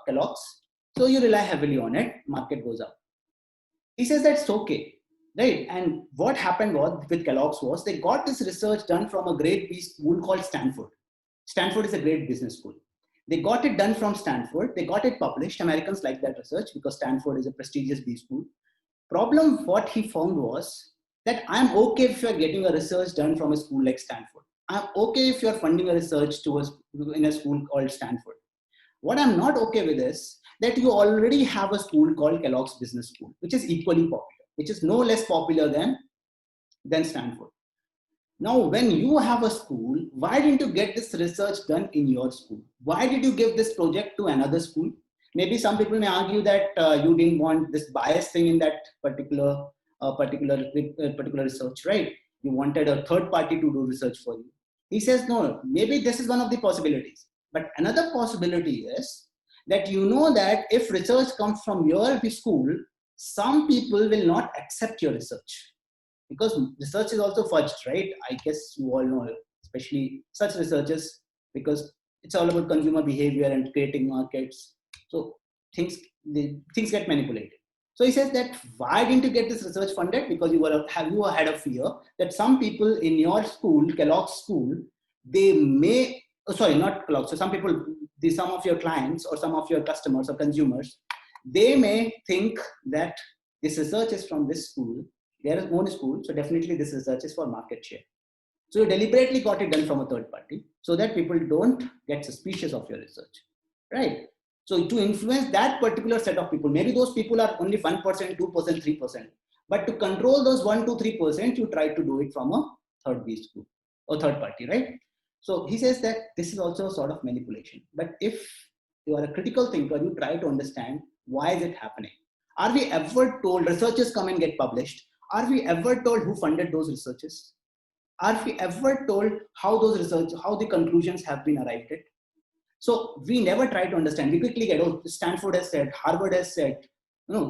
Kellogg's. So you rely heavily on it, market goes up. He says that's okay, right? And what happened with Kellogg's was they got this research done from a great B school called Stanford. Stanford is a great business school. They got it done from Stanford. They got it published. Americans like that research because Stanford is a prestigious B school. Problem, what he found was that I'm okay if you're getting a research done from a school like Stanford. I'm okay if you're funding a research in a school called Stanford. What I'm not okay with is that you already have a school called Kellogg's Business School, which is equally popular, which is no less popular than Stanford. Now, when you have a school, why didn't you get this research done in your school? Why did you give this project to another school? Maybe some people may argue that you didn't want this bias thing in that particular research, right? You wanted a third party to do research for you. He says, no, maybe this is one of the possibilities. But another possibility is that you know that if research comes from your school, some people will not accept your research, because research is also fudged, right? I guess you all know, especially such researches, because it's all about consumer behavior and creating markets. So things get manipulated. So he says that why didn't you get this research funded? Because you had a fear that some people in your school, Kellogg's school, they may, oh, sorry, not Kellogg's. So some people, some of your clients or some of your customers or consumers, they may think that this research is from this school, their own school. So definitely this research is for market share. So you deliberately got it done from a third party so that people don't get suspicious of your research, right? So to influence that particular set of people, maybe those people are only 1%, 2%, 3%. But to control those 1, 2, 3%, you try to do it from a third base group or third party, right? So he says that this is also a sort of manipulation. But if you are a critical thinker, you try to understand why is it happening. Are we ever told researchers come and get published? Are we ever told who funded those researches? Are we ever told how the conclusions have been arrived at? So we never try to understand. We quickly get, oh, Stanford has said, Harvard has said,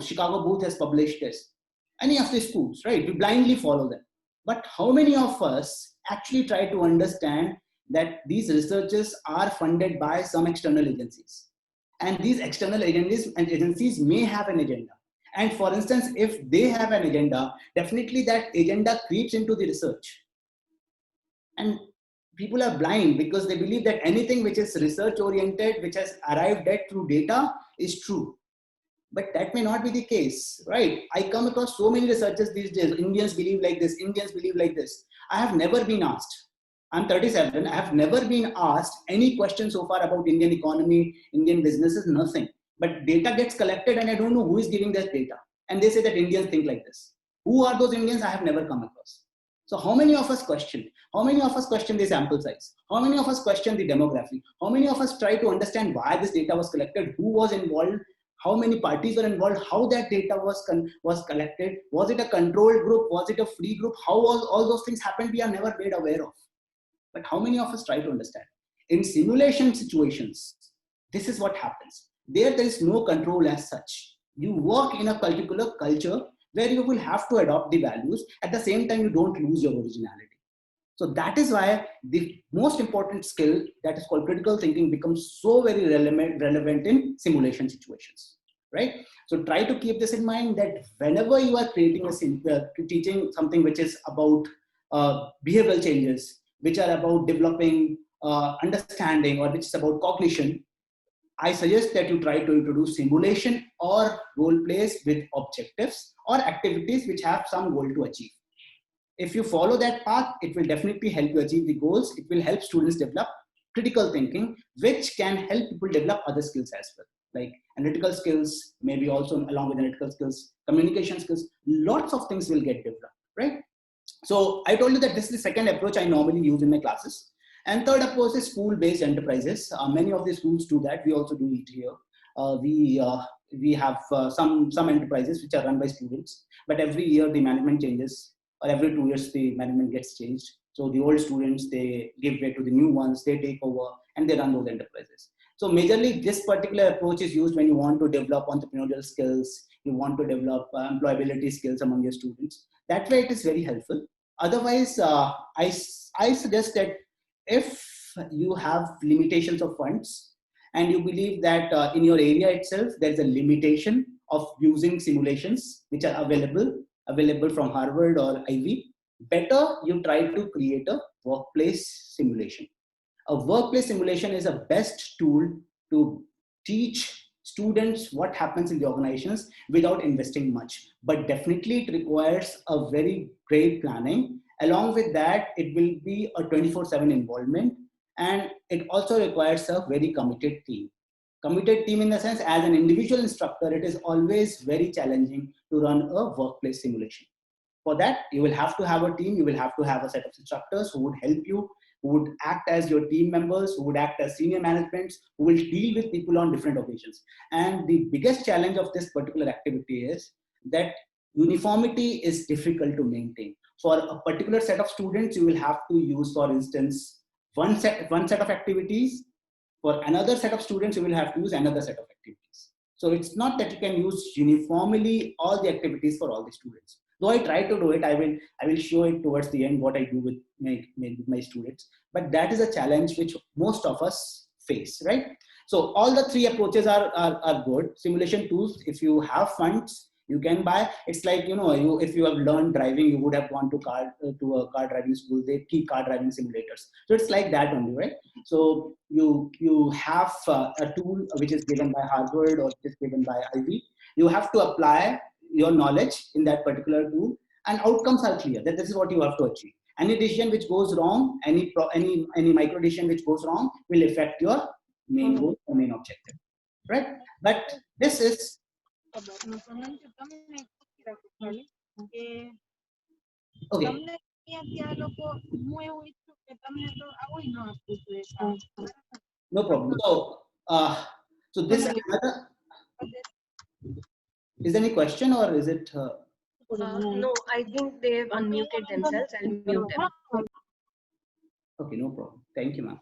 Chicago Booth has published this. Any of these schools, right? We blindly follow them. But how many of us actually try to understand that these researchers are funded by some external agencies? And these external agencies may have an agenda. And for instance, if they have an agenda, definitely that agenda creeps into the research. And people are blind because they believe that anything which is research oriented, which has arrived at through data, is true. But that may not be the case, right? I come across so many researchers these days. Indians believe like this, Indians believe like this. I have never been asked. I'm 37. I have never been asked any question so far about Indian economy, Indian businesses, nothing. But data gets collected and I don't know who is giving that data. And they say that Indians think like this. Who are those Indians? I have never come across. So how many of us question? How many of us question the sample size? How many of us question the demography? How many of us try to understand why this data was collected? Who was involved? How many parties were involved? How that data was collected? Was it a controlled group? Was it a free group? How all those things happened? We are never made aware of. But how many of us try to understand? In simulation situations, this is what happens. There is no control as such. You work in a particular culture where you will have to adopt the values. At the same time, you don't lose your originality. So that is why the most important skill, that is called critical thinking, becomes so very relevant in simulation situations, right? So try to keep this in mind, that whenever you are creating teaching something which is about behavioral changes, which are about developing understanding, or which is about cognition, I suggest that you try to introduce simulation or role plays with objectives or activities which have some goal to achieve. If you follow that path, it will definitely help you achieve the goals. It will help students develop critical thinking, which can help people develop other skills as well, like analytical skills, maybe also along with analytical skills, communication skills, lots of things will get developed, right? So I told you that this is the second approach I normally use in my classes. And third approach is school-based enterprises. Many of the schools do that. We also do it here. We have some enterprises which are run by students, but every year the management changes, or every 2 years the management gets changed. So the old students, they give way to the new ones, they take over and they run those enterprises. So majorly this particular approach is used when you want to develop entrepreneurial skills, you want to develop employability skills among your students. That way it is very helpful. Otherwise, I suggest that if you have limitations of funds and you believe that in your area itself, there is a limitation of using simulations which are available from Harvard or Ivy, better you try to create a workplace simulation. A workplace simulation is a best tool to teach students what happens in the organizations without investing much. But definitely it requires a very great planning. Along with that, it will be a 24/7 involvement, and it also requires a very committed team. Committed team in the sense, as an individual instructor, it is always very challenging to run a workplace simulation. For that, you will have to have a team, you will have to have a set of instructors who would help you, who would act as your team members, who would act as senior managements, who will deal with people on different occasions. And the biggest challenge of this particular activity is that uniformity is difficult to maintain. For a particular set of students, you will have to use, for instance, one set of activities For another set of students, you will have to use another set of activities. So it's not that you can use uniformly all the activities for all the students. Though I try to do it, I will show it towards the end what I do with my students. But that is a challenge which most of us face, right? So all the three approaches are good. Simulation tools, if you have funds, you can buy. It's like, if you have learned driving, you would have gone to a car driving school. They keep car driving simulators. So it's like that only, right? So you have a tool which is given by Harvard or which is given by Ivy. You have to apply your knowledge in that particular tool, and outcomes are clear that this is what you have to achieve. Any decision which goes wrong, any micro decision which goes wrong will affect your main goal or main objective, right? But this is okay. No problem. So this is another. Is there any question or is it? No, I think they've unmuted themselves. I'll mute them. Okay, no problem. Thank you, ma'am.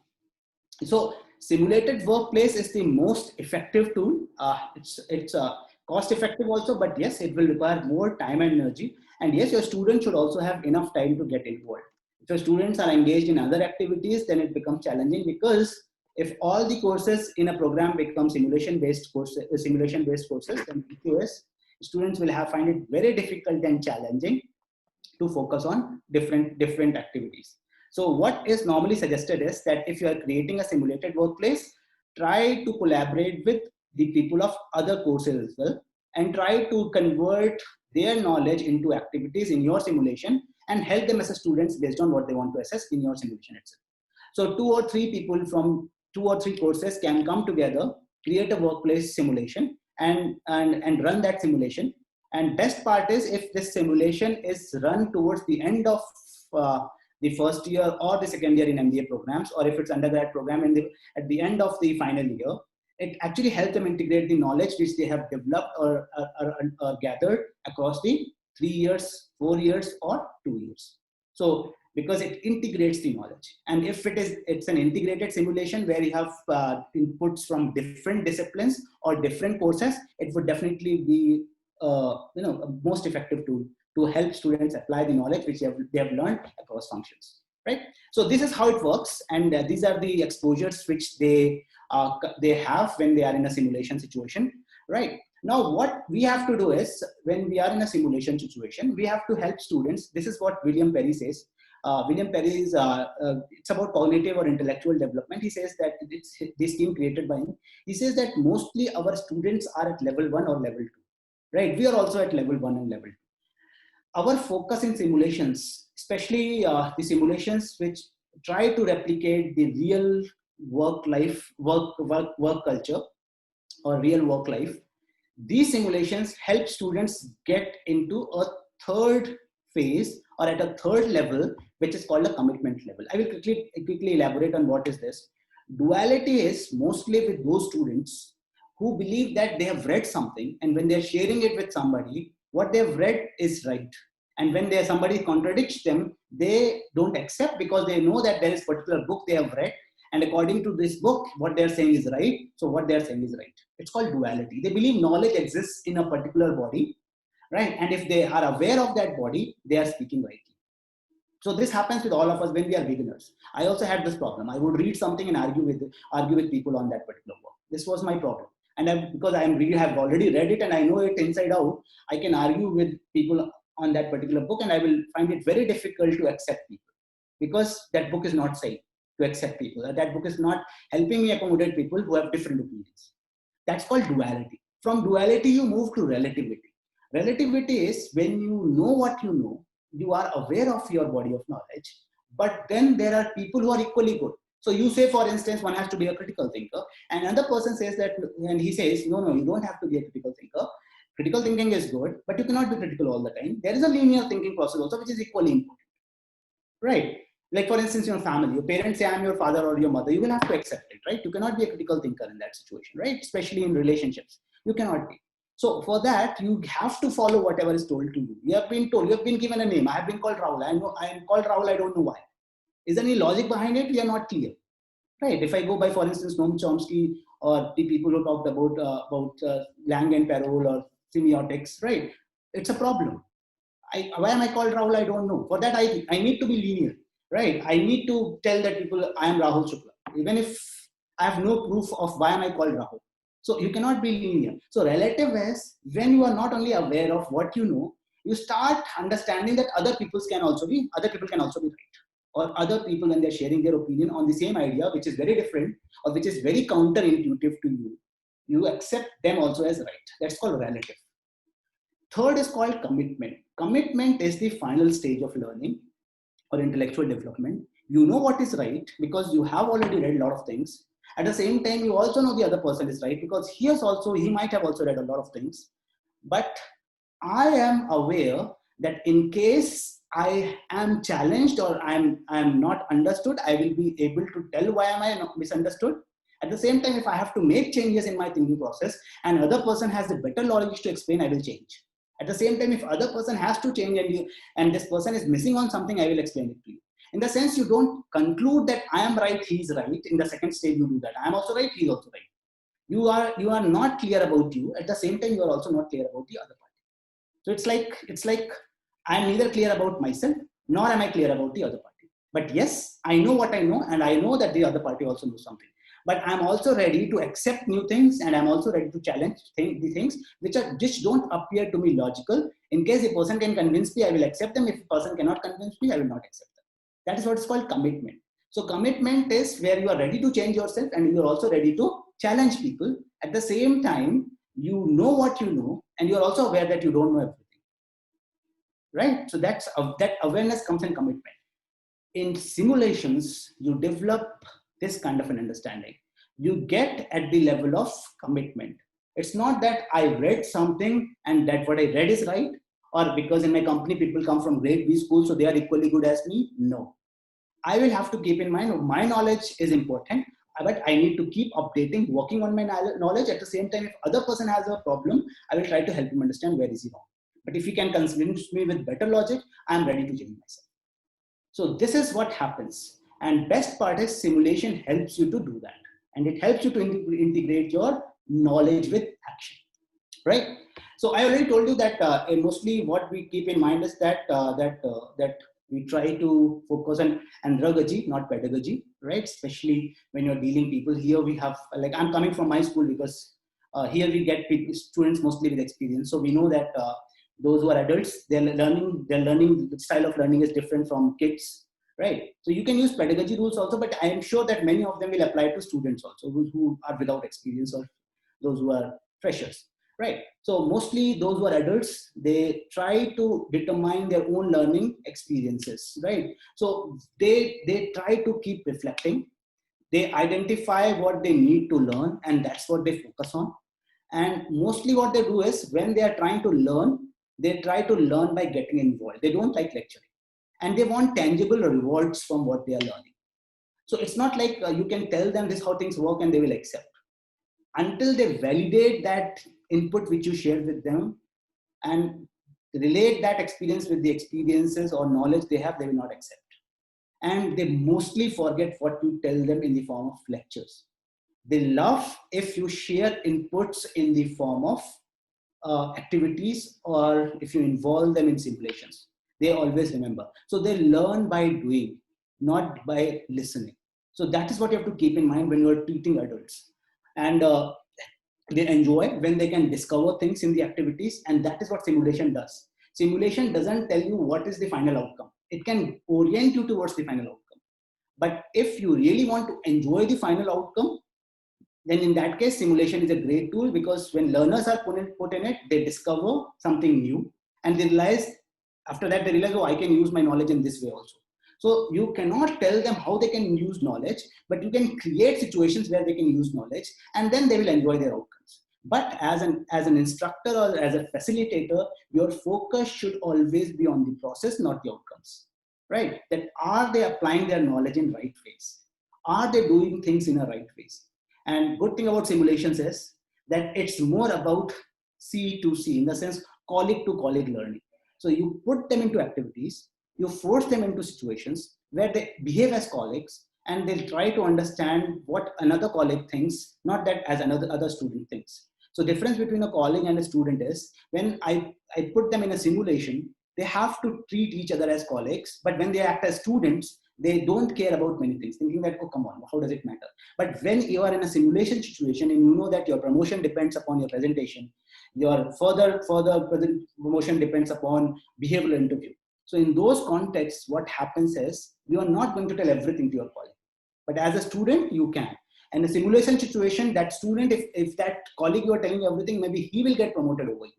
So simulated workplace is the most effective tool. It's cost effective also, but yes, it will require more time and energy. And yes, your students should also have enough time to get involved. If your students are engaged in other activities, then it becomes challenging, because if all the courses in a program become simulation-based courses, then PQS, students will find it very difficult and challenging to focus on different activities. So what is normally suggested is that if you are creating a simulated workplace, try to collaborate with the people of other courses as well, and try to convert their knowledge into activities in your simulation and help them assess students based on what they want to assess in your simulation itself. So 2 or 3 people from 2 or 3 courses can come together, create a workplace simulation and run that simulation. And best part is, if this simulation is run towards the end of the first year or the second year in MBA programs, or if it's undergrad program at the end of the final year, it actually helps them integrate the knowledge which they have developed or gathered across the 3 years, 4 years, or 2 years. So because it integrates the knowledge, and if it's an integrated simulation where you have inputs from different disciplines or different courses, it would definitely be a most effective tool to help students apply the knowledge which they have learned across functions, right? So this is how it works, and these are the exposures which they have when they are in a simulation situation, right? Now what we have to do is, when we are in a simulation situation, we have to help students. This is what William Perry says. William Perry is, it's about cognitive or intellectual development. He says that it's this scheme created by him. He says that mostly our students are at level 1 or level 2, right? We are also at level 1 and level 2. Our focus in simulations, especially the simulations which try to replicate the real work culture or real work life, these simulations help students get into a third phase or at a third level, which is called a commitment level. I will quickly elaborate on what is this. Duality is mostly with those students who believe that they have read something, and when they're sharing it with somebody, what they've read is right. And when somebody contradicts them, they don't accept, because they know that there is a particular book they have read, and according to this book, what they're saying is right. So what they're saying is right. It's called duality. They believe knowledge exists in a particular body, right? And if they are aware of that body, they are speaking rightly. So this happens with all of us when we are beginners. I also had this problem. I would read something and argue with people on that particular work. This was my problem. And because I have already read it and I know it inside out, I can argue with people on that particular book, and I will find it very difficult to accept people, because that book is not safe to accept people. That book is not helping me accommodate people who have different opinions. That's called duality. From duality, you move to relativity. Relativity is when you know what you know, you are aware of your body of knowledge, but then there are people who are equally good. So you say, for instance, one has to be a critical thinker, and another person says that, and he says, no, you don't have to be a critical thinker. Critical thinking is good, but you cannot be critical all the time. There is a linear thinking process also, which is equally important, right? Like, for instance, your family, your parents say, I'm your father or your mother, you will have to accept it, right? You cannot be a critical thinker in that situation, right? Especially in relationships, you cannot be. So for that, you have to follow whatever is told to you. You have been told, you have been given a name. I have been called Rahul. I am called Rahul. I don't know why. Is there any logic behind it? We are not clear. right? If I go by, for instance, Noam Chomsky or the people who talked about Lang and Parole or semiotics, right? It's a problem. Why am I called Rahul? I don't know. For that, I need to be linear, right? I need to tell that people I am Rahul Shukla, even if I have no proof of why am I called Rahul. So you cannot be linear. So relative is when you are not only aware of what you know, you start understanding that other people can also be right, or other people when they're sharing their opinion on the same idea, which is very different or which is very counterintuitive to you, you accept them also as right. That's called relative. Third is called commitment. Commitment is the final stage of learning or intellectual development. You know what is right because you have already read a lot of things. At the same time, you also know the other person is right because he might have also read a lot of things. But I am aware that in case I am challenged or I'm not understood, I will be able to tell why am I not misunderstood. At the same time, if I have to make changes in my thinking process and other person has the better knowledge to explain, I will change. At the same time, if other person has to change and this person is missing on something, I will explain it to you. In the sense, you don't conclude that I am right, he's right. In the second stage, you do that. I am also right, he's also right. You are not clear about you. At the same time, you are also not clear about the other party. So it's like I'm neither clear about myself, nor am I clear about the other party. But yes, I know what I know, and I know that the other party also knows something. But I'm also ready to accept new things, and I'm also ready to challenge the things which don't appear to me logical. In case a person can convince me, I will accept them. If a person cannot convince me, I will not accept them. That is what is called commitment. So commitment is where you are ready to change yourself and you are also ready to challenge people. At the same time, you know what you know, and you are also aware that you don't know everything. Right? So that awareness comes in commitment. In simulations, you develop this kind of an understanding. You get at the level of commitment. It's not that I read something and that what I read is right, or because in my company people come from grade B school, so they are equally good as me. No. I will have to keep in mind my knowledge is important, but I need to keep updating, working on my knowledge. At the same time, if other person has a problem, I will try to help him understand where is he wrong. But if he can convince me with better logic, I am ready to change myself. So this is what happens. And best part is simulation helps you to do that. And it helps you to integrate your knowledge with action, right? So I already told you that mostly what we keep in mind is that we try to focus on andragogy, not pedagogy, right? Especially when you're dealing people. Here we have, like I'm coming from my school because here we get students mostly with experience. So we know that those who are adults, their learning, the style of learning is different from kids, right? So you can use pedagogy rules also, but I am sure that many of them will apply to students also who are without experience or those who are freshers, right? So mostly those who are adults, they try to determine their own learning experiences, right? So they try to keep reflecting. They identify what they need to learn, and that's what they focus on. And mostly what they do is when they are trying to learn, they try to learn by getting involved. They don't like lecturing, and they want tangible rewards from what they are learning. So it's not like you can tell them this how things work and they will accept. Until they validate that input which you shared with them and relate that experience with the experiences or knowledge they have, they will not accept. And they mostly forget what you tell them in the form of lectures. They love if you share inputs in the form of activities, or if you involve them in simulations. They always remember. So they learn by doing, not by listening. So that is what you have to keep in mind when you're teaching adults. And they enjoy when they can discover things in the activities, and that is what simulation does. Simulation doesn't tell you what is the final outcome. It can orient you towards the final outcome. But if you really want to enjoy the final outcome, then in that case, simulation is a great tool, because when learners are put in it, they discover something new, and they realize, after that, they realize, oh, I can use my knowledge in this way also. So you cannot tell them how they can use knowledge, but you can create situations where they can use knowledge, and then they will enjoy their outcomes. But as an instructor or as a facilitator, your focus should always be on the process, not the outcomes, right? That are they applying their knowledge in right ways? Are they doing things in a right ways? And good thing about simulations is that it's more about C to C, in the sense colleague to colleague learning. So you put them into activities, you force them into situations where they behave as colleagues, and they'll try to understand what another colleague thinks, not that as another other student thinks. So difference between a colleague and a student is when I put them in a simulation, they have to treat each other as colleagues, but when they act as students, they don't care about many things, thinking that, oh, come on, how does it matter? But when you are in a simulation situation and you know that your promotion depends upon your presentation, your further promotion depends upon behavioral interview. So in those contexts, what happens is you are not going to tell everything to your colleague, but as a student, you can. And a simulation situation, that student, if that colleague you are telling everything, maybe he will get promoted over you.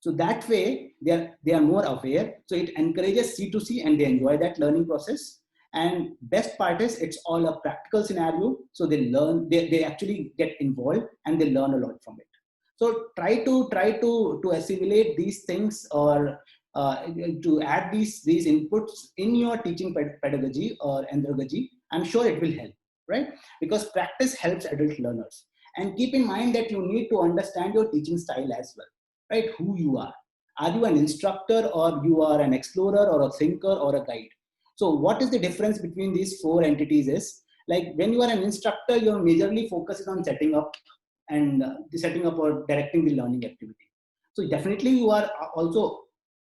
So that way, they are more aware. So it encourages C2C and they enjoy that learning process. And best part is it's all a practical scenario. So they learn, they actually get involved and they learn a lot from it. So try to assimilate these things, or to add these inputs in your teaching pedagogy or andragogy. I'm sure it will help, right? Because practice helps adult learners. And keep in mind that you need to understand your teaching style as well, right? Who you are. Are you an instructor, or you are an explorer, or a thinker, or a guide? So what is the difference between these four entities is, like when you are an instructor, you're majorly focused on setting up and setting up or directing the learning activity. So definitely you are also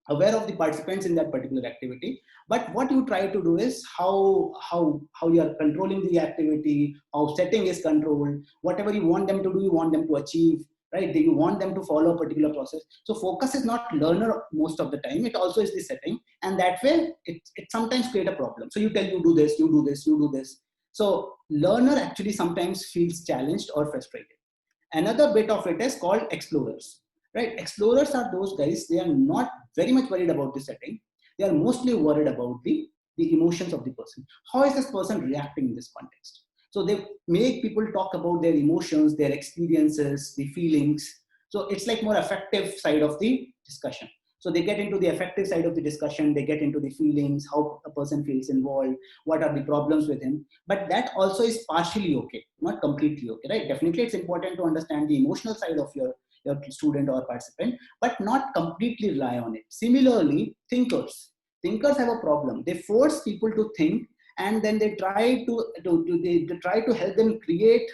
aware of the participants in that particular activity, but what you try to do is how you are controlling the activity, how setting is controlled, whatever you want them to do, you want them to achieve, right? You want them to follow a particular process. So focus is not learner most of the time, it also is the setting, and that way it sometimes create a problem. So you tell, you do this, you do this, you do this. So learner actually sometimes feels challenged or frustrated. Another bit of it is called explorers, right? Explorers are those guys, they are not very much worried about the setting. They are mostly worried about the emotions of the person. How is this person reacting in this context? So they make people talk about their emotions, their experiences, the feelings. So it's like more effective side of the discussion. So they get into the effective side of the discussion, they get into the feelings, how a person feels involved, what are the problems with him. But that also is partially okay, not completely okay, right? Definitely it's important to understand the emotional side of your student or participant, but not completely rely on it. Similarly, thinkers have a problem. They force people to think, and then they try to try to help them create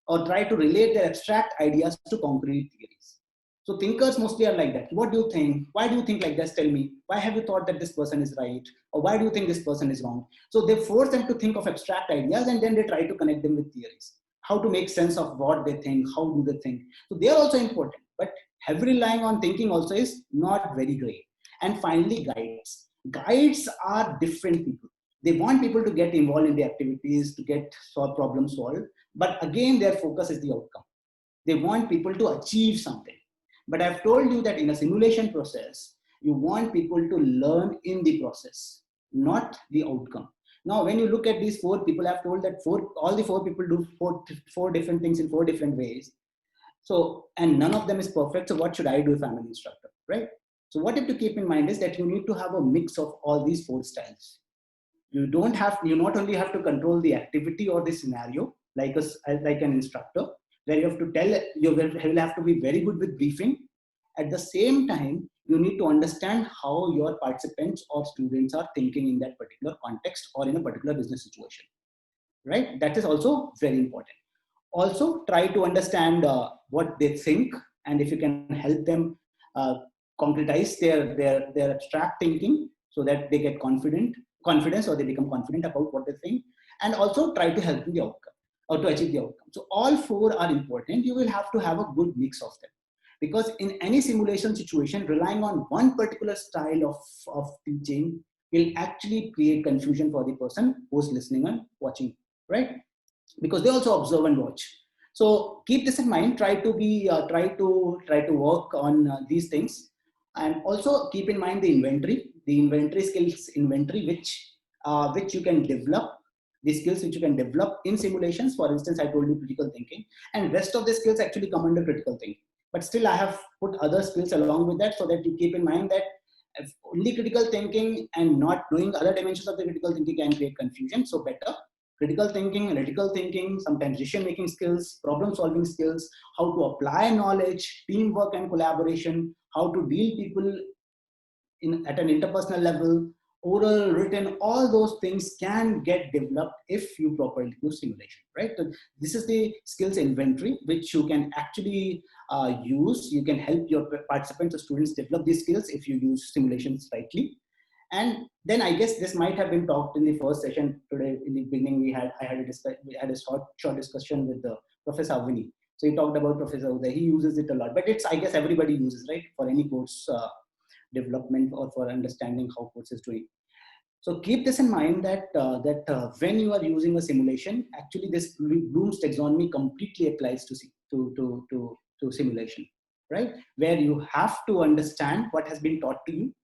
or try to relate their abstract ideas to concrete theories. So thinkers mostly are like that. What do you think? Why do you think like this? Tell me. Why have you thought that this person is right? Or why do you think this person is wrong? So they force them to think of abstract ideas, and then they try to connect them with theories. How to make sense of what they think, how do they think. So they are also important, but heavy relying on thinking also is not very great. And finally, guides. Guides are different people. They want people to get involved in the activities, to get problem solved. But again, their focus is the outcome. They want people to achieve something. But I've told you that in a simulation process, you want people to learn in the process, not the outcome. Now, when you look at these four people, I've told that all the four people do four different things in four different ways. So, and none of them is perfect. So what should I do if I'm an instructor, right? So what you have to keep in mind is that you need to have a mix of all these four styles. You not only have to control the activity or the scenario like an instructor, where you have to you will have to be very good with briefing. At the same time, you need to understand how your participants or students are thinking in that particular context or in a particular business situation, right? That is also very important. Also, try to understand what they think, and if you can help them concretize their abstract thinking so that they get confidence, or they become confident about what they think, and also try to help in the outcome or to achieve the outcome. So all four are important. You will have to have a good mix of them, because in any simulation situation, relying on one particular style of teaching will actually create confusion for the person who's listening and watching, right? Because they also observe and watch. So keep this in mind. Try to work on these things, and also keep in mind the inventory skills inventory, which you can develop, the skills which you can develop in simulations. For instance, I told you critical thinking, and rest of the skills actually come under critical thinking. But still, I have put other skills along with that, so that you keep in mind that if only critical thinking and not doing other dimensions of the critical thinking can create confusion. So better critical thinking, analytical thinking, sometimes decision-making skills, problem-solving skills, how to apply knowledge, teamwork and collaboration, how to deal people at an interpersonal level, oral, written, all those things can get developed if you properly do simulation, right? So this is the skills inventory which you can actually use. You can help your participants or students develop these skills if you use simulations rightly. And then I guess this might have been talked in the first session today. In the beginning, we had a short discussion with the Professor Avini. So he talked about Professor Uday. He uses it a lot, but it's, I guess, everybody uses, right, for any course development or for understanding how course is doing. So keep this in mind that when you are using a simulation, actually this Bloom's taxonomy completely applies to simulation, right? Where you have to understand what has been taught to you.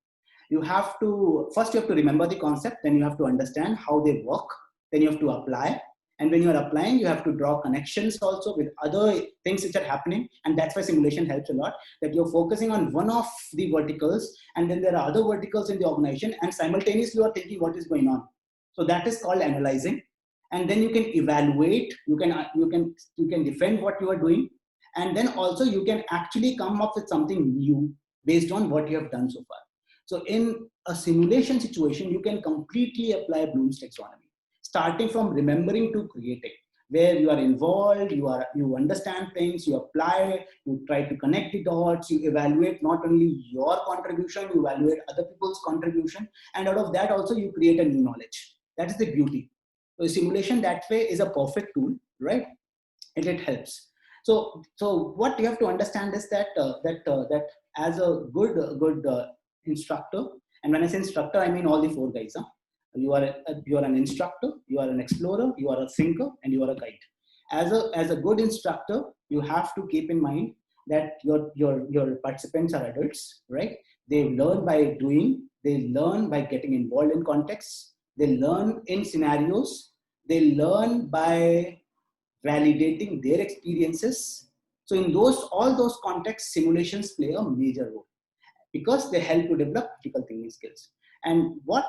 You have to, first you have to remember the concept, then you have to understand how they work, then you have to apply. And when you are applying, you have to draw connections also with other things which are happening. And that's why simulation helps a lot, that you're focusing on one of the verticals, and then there are other verticals in the organization, and simultaneously you are thinking what is going on. So that is called analyzing. And then you can evaluate, you can defend what you are doing. And then also you can actually come up with something new based on what you have done so far. So in a simulation situation, you can completely apply Bloom's taxonomy, starting from remembering to creating, where you are involved, you understand things, you apply, you try to connect the dots, you evaluate not only your contribution, you evaluate other people's contribution, and out of that also you create a new knowledge. That is the beauty. So simulation that way is a perfect tool, right? And it helps. So what you have to understand is that that as a good instructor, and when I say instructor, I mean all the four guys. You are an instructor, you are an explorer, you are a thinker, and you are a guide. As a good instructor, you have to keep in mind that your participants are adults, right? They learn by doing, they learn by getting involved in contexts, they learn in scenarios, they learn by validating their experiences. So in all those contexts, simulations play a major role because they help to develop critical thinking skills. And what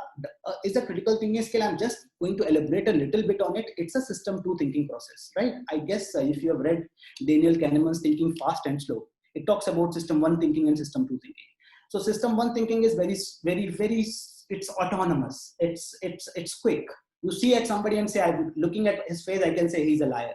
is a critical thinking skill? I'm just going to elaborate a little bit on it. It's a system 2 thinking process, right? I guess if you have read Daniel Kahneman's Thinking Fast and Slow, it talks about system 1 thinking and system 2 thinking. So system 1 thinking is very, it's autonomous. It's quick. You see at somebody and say, I'm looking at his face, I can say he's a liar.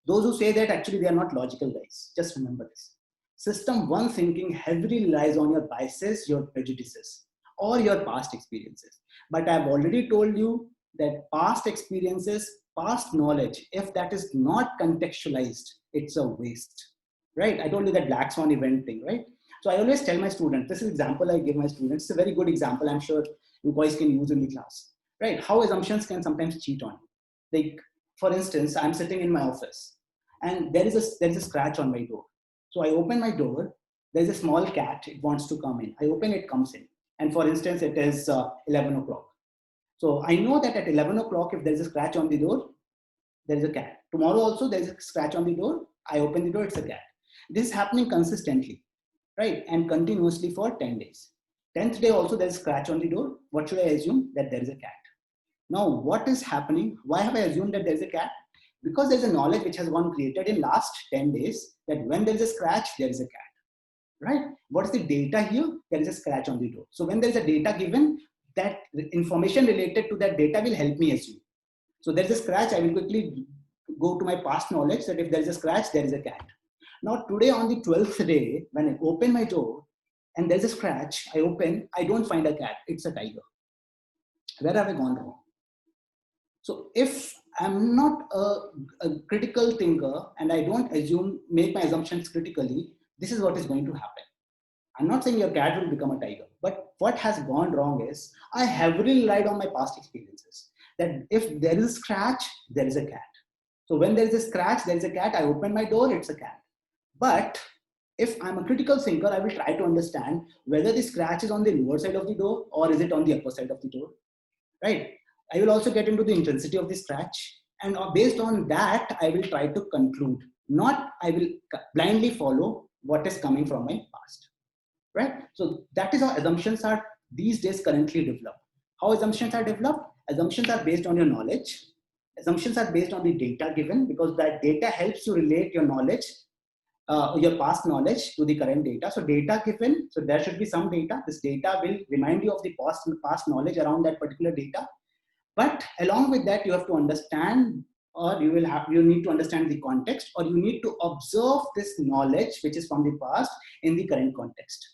Those who say that, actually they are not logical guys. Just remember this. System 1 thinking heavily relies on your biases, your prejudices, or your past experiences. But I've already told you that past experiences, past knowledge, if that is not contextualized, it's a waste, right? I told you that Black Swan event thing, right? So I always tell my students, this is an example I give my students. It's a very good example. I'm sure you boys can use in the class, right? How assumptions can sometimes cheat on you. Like, for instance, I'm sitting in my office and there is a scratch on my door. So I open my door, there's a small cat, it wants to come in. I open it, comes in. And for instance, it is 11 o'clock. So I know that at 11 o'clock, if there's a scratch on the door, there is a cat. Tomorrow also, there's a scratch on the door. I open the door, it's a cat. This is happening consistently, right? And continuously for 10 days. 10th day also, there's a scratch on the door. What should I assume? That there is a cat. Now, what is happening? Why have I assumed that there's a cat? Because there's a knowledge which has gone created in last 10 days that when there is a scratch, there is a cat. Right? What's the data here? There is a scratch on the door. So when there is a data given, that information related to that data will help me assume. So there's a scratch, I will quickly go to my past knowledge that if there is a scratch, there is a cat. Now today on the 12th day, when I open my door and there's a scratch, I open, I don't find a cat, it's a tiger. Where have I gone wrong? So if I'm not a critical thinker and I don't make my assumptions critically, this is what is going to happen. I'm not saying your cat will become a tiger, but what has gone wrong is I heavily relied on my past experiences. That if there is a scratch, there is a cat. So when there is a scratch, there is a cat, I open my door, it's a cat. But if I'm a critical thinker, I will try to understand whether the scratch is on the lower side of the door or is it on the upper side of the door, right? I will also get into the intensity of the scratch. And based on that, I will try to conclude. Not I will blindly follow what is coming from my past, right? So that is how assumptions are these days currently developed. How assumptions are developed? Assumptions are based on your knowledge. Assumptions are based on the data given because that data helps you relate your knowledge your past knowledge to the current data. So data given, so there should be some data. This data will remind you of the past knowledge around that particular data. But along with that, you have to understand, or you need to understand the context, or you need to observe this knowledge which is from the past in the current context.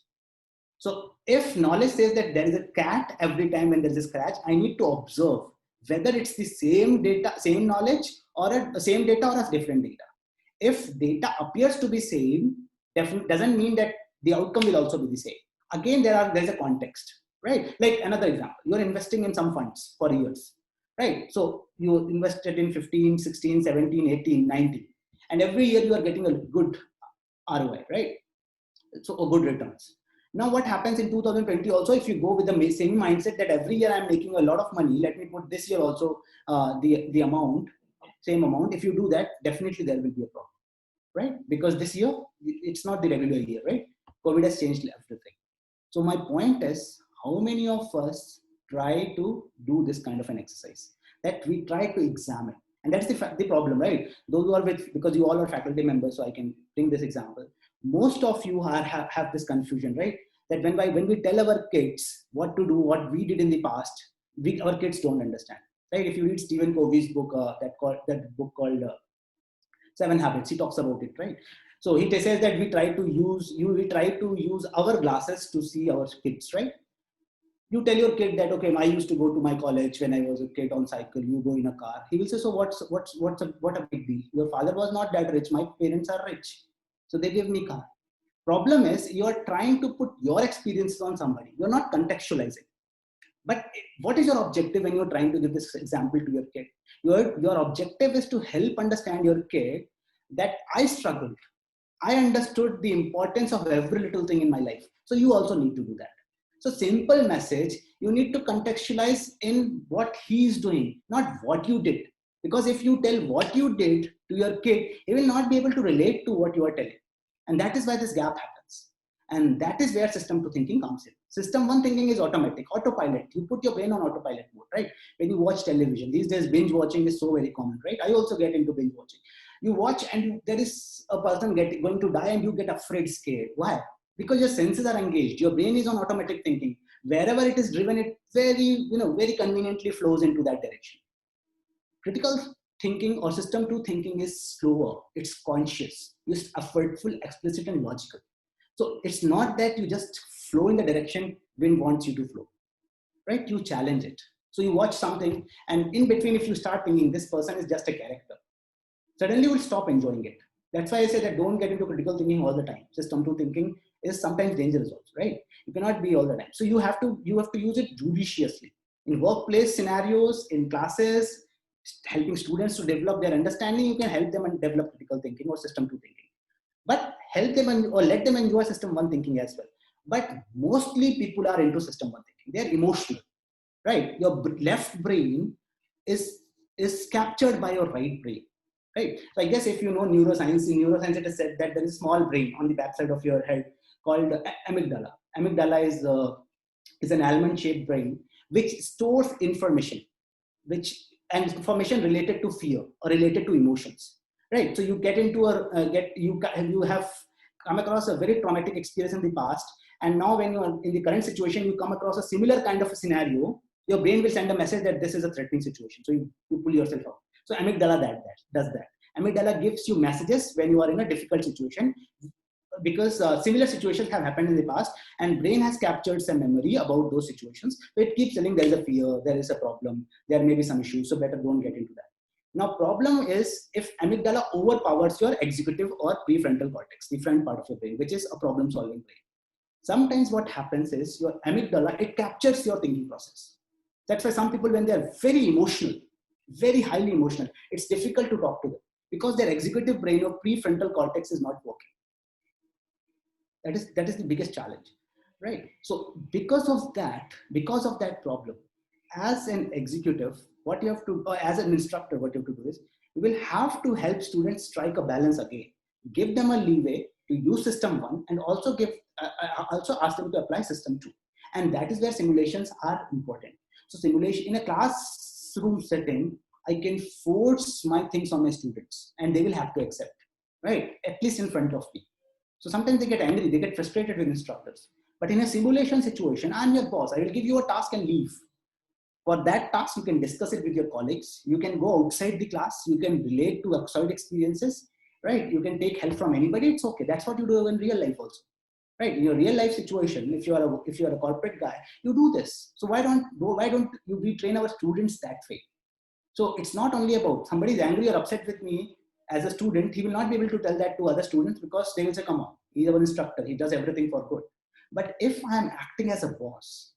So if knowledge says that there is a cat every time when there is a scratch, I need to observe whether it's the same data, same knowledge, or a same data or a different data. If data appears to be same, doesn't mean that the outcome will also be the same. Again, there's a context, right? Like another example, you're investing in some funds for years, right? So you invested in 15, 16, 17, 18, 19, and every year you are getting a good ROI, right? So a good returns. Now what happens in 2020 also, if you go with the same mindset that every year I'm making a lot of money, let me put this year also the amount, same amount. If you do that, definitely there will be a problem, right? Because this year, it's not the regular year, right? COVID has changed everything. So my point is, how many of us try to do this kind of an exercise? That we try to examine. And that's the problem, right? Those who are because you all are faculty members, so I can bring this example. Most of you have this confusion, right? That when we tell our kids what to do, what we did in the past, our kids don't understand, right? If you read Stephen Covey's book, that book called 7 Habits, he talks about it, right? So he says that we try to use our glasses to see our kids, right? You tell your kid that, okay, I used to go to my college when I was a kid on cycle, you go in a car. He will say, so what a big deal. Your father was not that rich. My parents are rich. So they give me car. Problem is, you are trying to put your experiences on somebody. You're not contextualizing. But what is your objective when you're trying to give this example to your kid? Your objective is to help understand your kid that I struggled. I understood the importance of every little thing in my life. So you also need to do that. So simple message, you need to contextualize in what he's doing, not what you did. Because if you tell what you did to your kid, he will not be able to relate to what you are telling. And that is why this gap happens. And that is where system 2 thinking comes in. System 1 thinking is automatic, autopilot. You put your brain on autopilot mode, right? When you watch television, these days binge watching is so very common, right? I also get into binge watching. You watch and there is a person going to die and you get afraid, scared. Why? Because your senses are engaged. Your brain is on automatic thinking. Wherever it is driven, it very conveniently flows into that direction. Critical thinking or system 2 thinking is slower. It's conscious. It's effortful, explicit, and logical. So it's not that you just flow in the direction wind wants you to flow, right? You challenge it. So you watch something, and in between, if you start thinking this person is just a character, suddenly you will stop enjoying it. That's why I say that don't get into critical thinking all the time. System 2 thinking is sometimes dangerous also, right? You cannot be all the time. So you have to use it judiciously in workplace scenarios, in classes, helping students to develop their understanding. You can help them and develop critical thinking or system 2 thinking, but help them or let them enjoy system 1 thinking as well. But mostly people are into system 1 thinking. They're emotional, right? Your left brain is captured by your right brain, right? So I guess if you know neuroscience, in neuroscience it is said that there is a small brain on the backside of your head called amygdala. Amygdala is an almond-shaped brain which stores information, and information related to fear or related to emotions, right? So you get into you have come across a very traumatic experience in the past, and now when you are in the current situation, you come across a similar kind of a scenario, your brain will send a message that this is a threatening situation. So you pull yourself out. So amygdala does that. Amygdala gives you messages when you are in a difficult situation, because similar situations have happened in the past, and brain has captured some memory about those situations. So it keeps telling there is a fear, there is a problem, there may be some issues, so better don't get into that. Now, problem is if amygdala overpowers your executive or prefrontal cortex, the front part of your brain, which is a problem-solving brain. Sometimes what happens is your amygdala, it captures your thinking process. That's why some people, when they are very emotional, very highly emotional, it's difficult to talk to them because their executive brain or prefrontal cortex is not working. That is the biggest challenge, right? So because of that problem, as an executive, what you have to, or as an instructor, what you have to do is, you will have to help students strike a balance again. Give them a leeway to use system 1 and also also ask them to apply system 2. And that is where simulations are important. So simulation in a classroom setting, I can force my things on my students and they will have to accept, right? At least in front of me. So sometimes they get angry, they get frustrated with instructors. But in a simulation situation, I'm your boss. I will give you a task and leave. For that task, you can discuss it with your colleagues. You can go outside the class. You can relate to outside experiences, right? You can take help from anybody. It's okay. That's what you do in real life also, right? In your real life situation, if you are a corporate guy, you do this. So why don't you retrain our students that way? So it's not only about somebody is angry or upset with me as a student. He will not be able to tell that to other students because they will say, "Come on, he's our instructor. He does everything for good." But if I'm acting as a boss,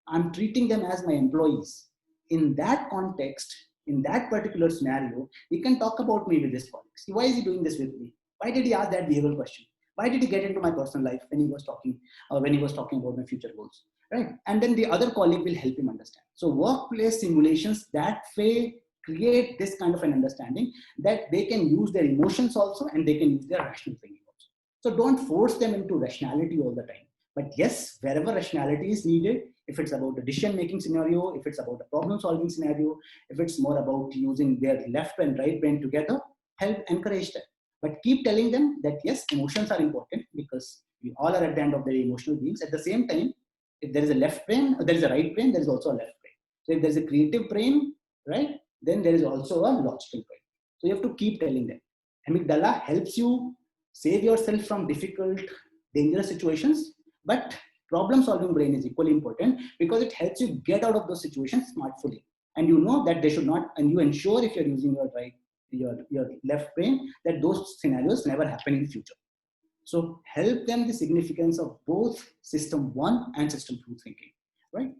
I'm treating them as my employees. In that context, in that particular scenario, we can talk about me with this colleague. See, why is he doing this with me? Why did he ask that behavioral question? Why did he get into my personal life when he was talking about my future goals, right? And then the other colleague will help him understand. So workplace simulations that way create this kind of an understanding that they can use their emotions also and they can use their rational thinking also. So don't force them into rationality all the time. But yes, wherever rationality is needed, if it's about a decision-making scenario, if it's about a problem-solving scenario, if it's more about using their left and right brain together, help encourage them. But keep telling them that yes, emotions are important because we all are at the end of the day emotional beings. At the same time, if there is a left brain, there is a right brain, there is also a left brain. So if there is a creative brain, right, then there is also a logical brain. So you have to keep telling them. Amygdala helps you save yourself from difficult, dangerous situations, but problem-solving brain is equally important because it helps you get out of those situations smartly. And you know that they should not, and you ensure if you're using your left brain, that those scenarios never happen in the future. So help them the significance of both system 1 and system 2 thinking, right?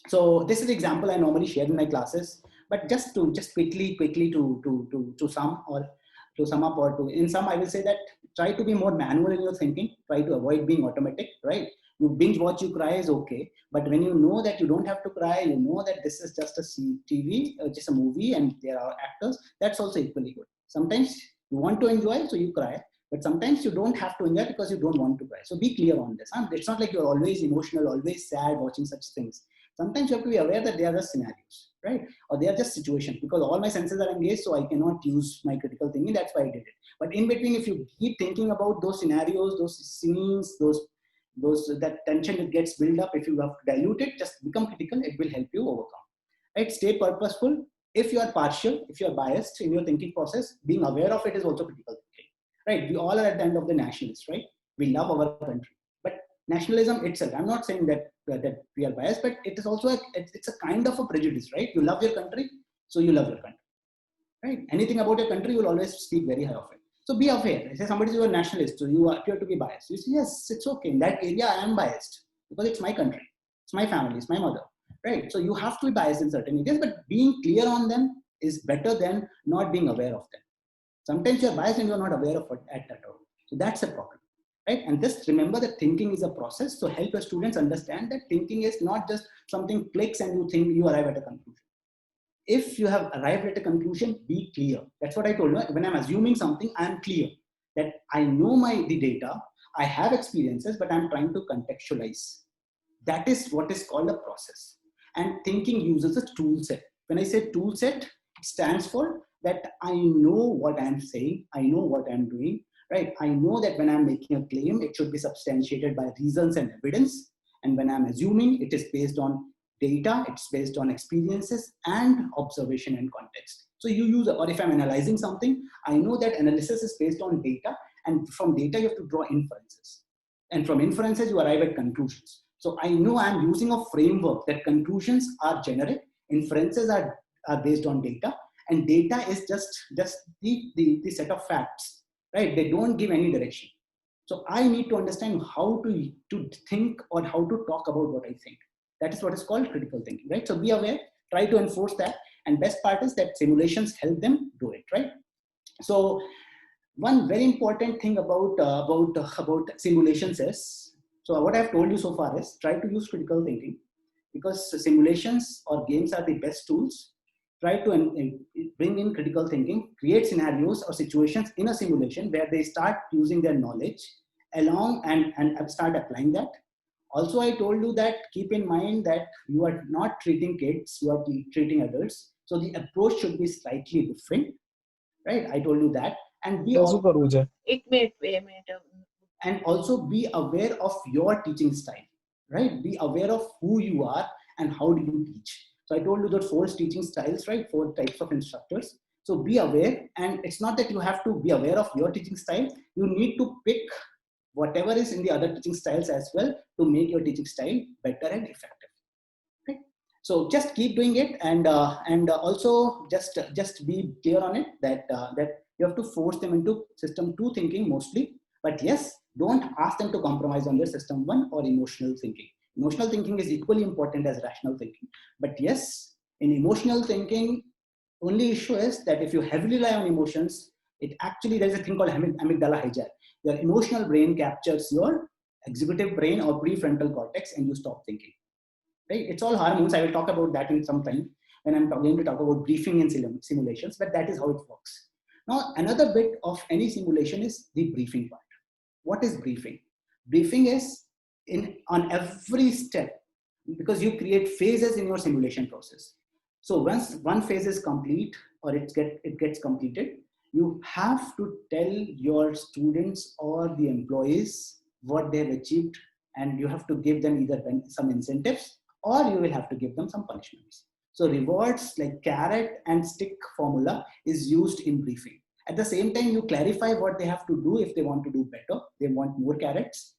So this is the example I normally share in my classes, but just quickly to sum up or to in sum, I will say that try to be more manual in your thinking, try to avoid being automatic, right? You binge watch, you cry is okay, but when you know that you don't have to cry, you know that this is just a TV, just a movie and there are actors, that's also equally good. Sometimes you want to enjoy, so you cry, but sometimes you don't have to enjoy because you don't want to cry. So be clear on this. It's not like you're always emotional, always sad watching such things. Sometimes you have to be aware that they are just scenarios, right? Or they are just situations because all my senses are engaged, so I cannot use my critical thinking. That's why I did it. But in between, if you keep thinking about those scenarios, those scenes, that tension that gets built up, if you have to dilute it, just become critical. It will help you overcome. Right? Stay purposeful. If you are partial, if you are biased in your thinking process, being aware of it is also critical thinking. Right? We all are at the end of the nationalists, right? We love our country. But nationalism itself, I'm not saying that we are biased, but it is also it's a kind of a prejudice, right? You love your country, so you love your country, right? Anything about your country, you will always speak very high of it. So be aware. Say somebody is a nationalist, so you appear to be biased. You say, yes, it's okay. In that area, I am biased because it's my country, it's my family, it's my mother, right? So you have to be biased in certain areas, but being clear on them is better than not being aware of them. Sometimes you're biased and you're not aware of it at all. So that's a problem. Right? And just remember that thinking is a process. So help your students understand that thinking is not just something clicks and you think you arrive at a conclusion. If you have arrived at a conclusion, be clear. That's what I told you. When I'm assuming something, I'm clear that I know the data, I have experiences, but I'm trying to contextualize. That is what is called a process. And thinking uses a tool set. When I say tool set, it stands for that I know what I'm saying, I know what I'm doing. Right? I know that when I'm making a claim, it should be substantiated by reasons and evidence. And when I'm assuming, it is based on data, it's based on experiences and observation and context. So you use, or if I'm analyzing something, I know that analysis is based on data. And from data, you have to draw inferences. And from inferences, you arrive at conclusions. So I know I'm using a framework that conclusions are generic, inferences are based on data, and data is just the set of facts. Right? They don't give any direction. So I need to understand how to think or how to talk about what I think. That is what is called critical thinking, right? So be aware, try to enforce that. And best part is that simulations help them do it, right? So one very important thing about simulations is, so what I've told you so far is try to use critical thinking because simulations or games are the best tools. Try to bring in critical thinking, create scenarios or situations in a simulation where they start using their knowledge along and start applying that. Also, I told you that keep in mind that you are not treating kids, you are treating adults. So the approach should be slightly different, right? I told you that. And be રજૂ કરવું છે. એક minute and also be aware of your teaching style, right? Be aware of who you are and how do you teach. So I told you those 4 teaching styles, right? 4 types of instructors. So be aware, and it's not that you have to be aware of your teaching style. You need to pick whatever is in the other teaching styles as well to make your teaching style better and effective. Right? So just keep doing it, and also just be clear on it that that you have to force them into system 2 thinking mostly. But yes, don't ask them to compromise on their system 1 or emotional thinking. Emotional thinking is equally important as rational thinking. But yes, in emotional thinking, only issue is that if you heavily rely on emotions, it actually, there's a thing called amygdala hijack. Your emotional brain captures your executive brain or prefrontal cortex and you stop thinking. Right? It's all hormones. I will talk about that in some time when I'm going to talk about briefing and simulations, but that is how it works. Now, another bit of any simulation is the briefing part. What is briefing? Briefing is on every step, because you create phases in your simulation process. So once one phase is complete or it gets completed, you have to tell your students or the employees what they've achieved, and you have to give them either some incentives or you will have to give them some punishments. So rewards like carrot and stick formula is used in briefing. At the same time, you clarify what they have to do if they want to do better. They want more carrots,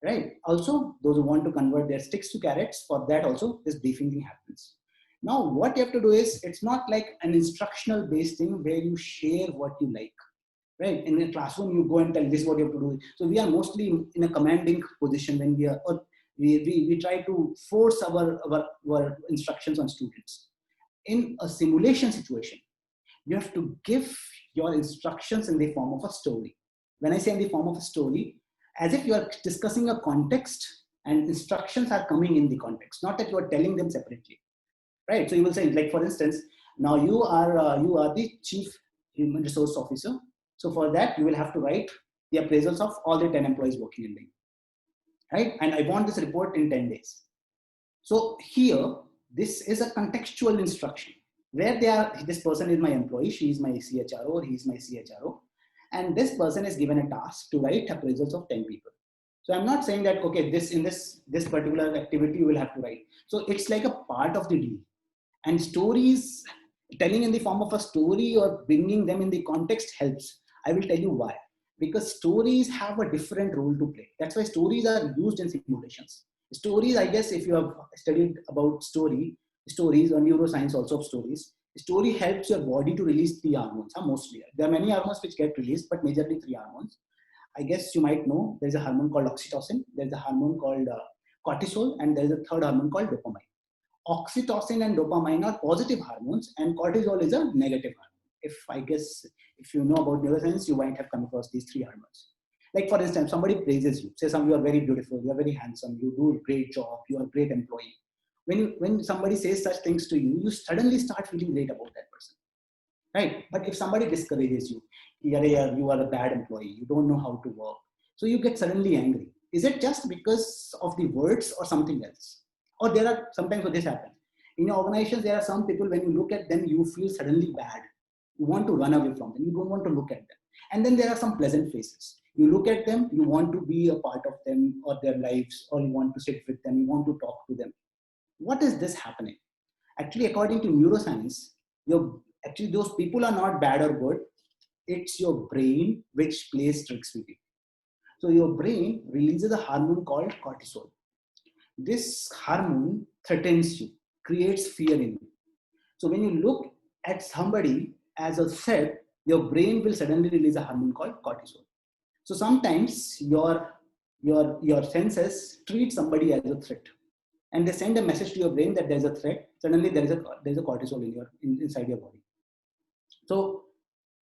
right? Also, those who want to convert their sticks to carrots, for that also this briefing thing happens. Now, what you have to do is, it's not like an instructional based thing where you share what you like, right? In a classroom, you go and tell this is what you have to do. So we are mostly in a commanding position when we are, or we try to force our instructions on students. In a simulation situation, you have to give your instructions in the form of a story. When I say in the form of a story, as if you are discussing a context and instructions are coming in the context, not that you are telling them separately, right? So you will say, like for instance, now you are the chief human resource officer. So for that, you will have to write the appraisals of all the 10 employees working in the, right? And I want this report in 10 days. So here, this is a contextual instruction where this person is my employee, she is my CHRO, or he is my CHRO, and this person is given a task to write appraisals of 10 people. So I'm not saying that, okay, in this particular activity you will have to write. So it's like a part of the deal. And stories, telling in the form of a story or bringing them in the context helps. I will tell you why. Because stories have a different role to play. That's why stories are used in simulations. Stories, I guess, if you have studied about stories or neuroscience also of stories, story helps your body to release 3 hormones, mostly. There are many hormones which get released, but majorly 3 hormones. I guess you might know there's a hormone called oxytocin, there's a hormone called cortisol, and there's a third hormone called dopamine. Oxytocin and dopamine are positive hormones, and cortisol is a negative hormone. If you know about neuroscience, you might have come across these 3 hormones. Like for instance, somebody praises you, says you are very beautiful, you are very handsome, you do a great job, you are a great employee. When somebody says such things to you, you suddenly start feeling great about that person, right? But if somebody discourages you, you are a bad employee, you don't know how to work, so you get suddenly angry. Is it just because of the words or something else? Or there are sometimes what this happens. In your organizations, there are some people, when you look at them, you feel suddenly bad. You want to run away from them. You don't want to look at them. And then there are some pleasant faces. You look at them, you want to be a part of them or their lives, or you want to sit with them, you want to talk to them. What is this happening? Actually, according to neuroscience, actually those people are not bad or good. It's your brain which plays tricks with you. So your brain releases a hormone called cortisol. This hormone threatens you, creates fear in you. So when you look at somebody as a threat, your brain will suddenly release a hormone called cortisol. So sometimes your senses treat somebody as a threat, and they send a message to your brain that there's a threat. Suddenly there's a cortisol inside your body. So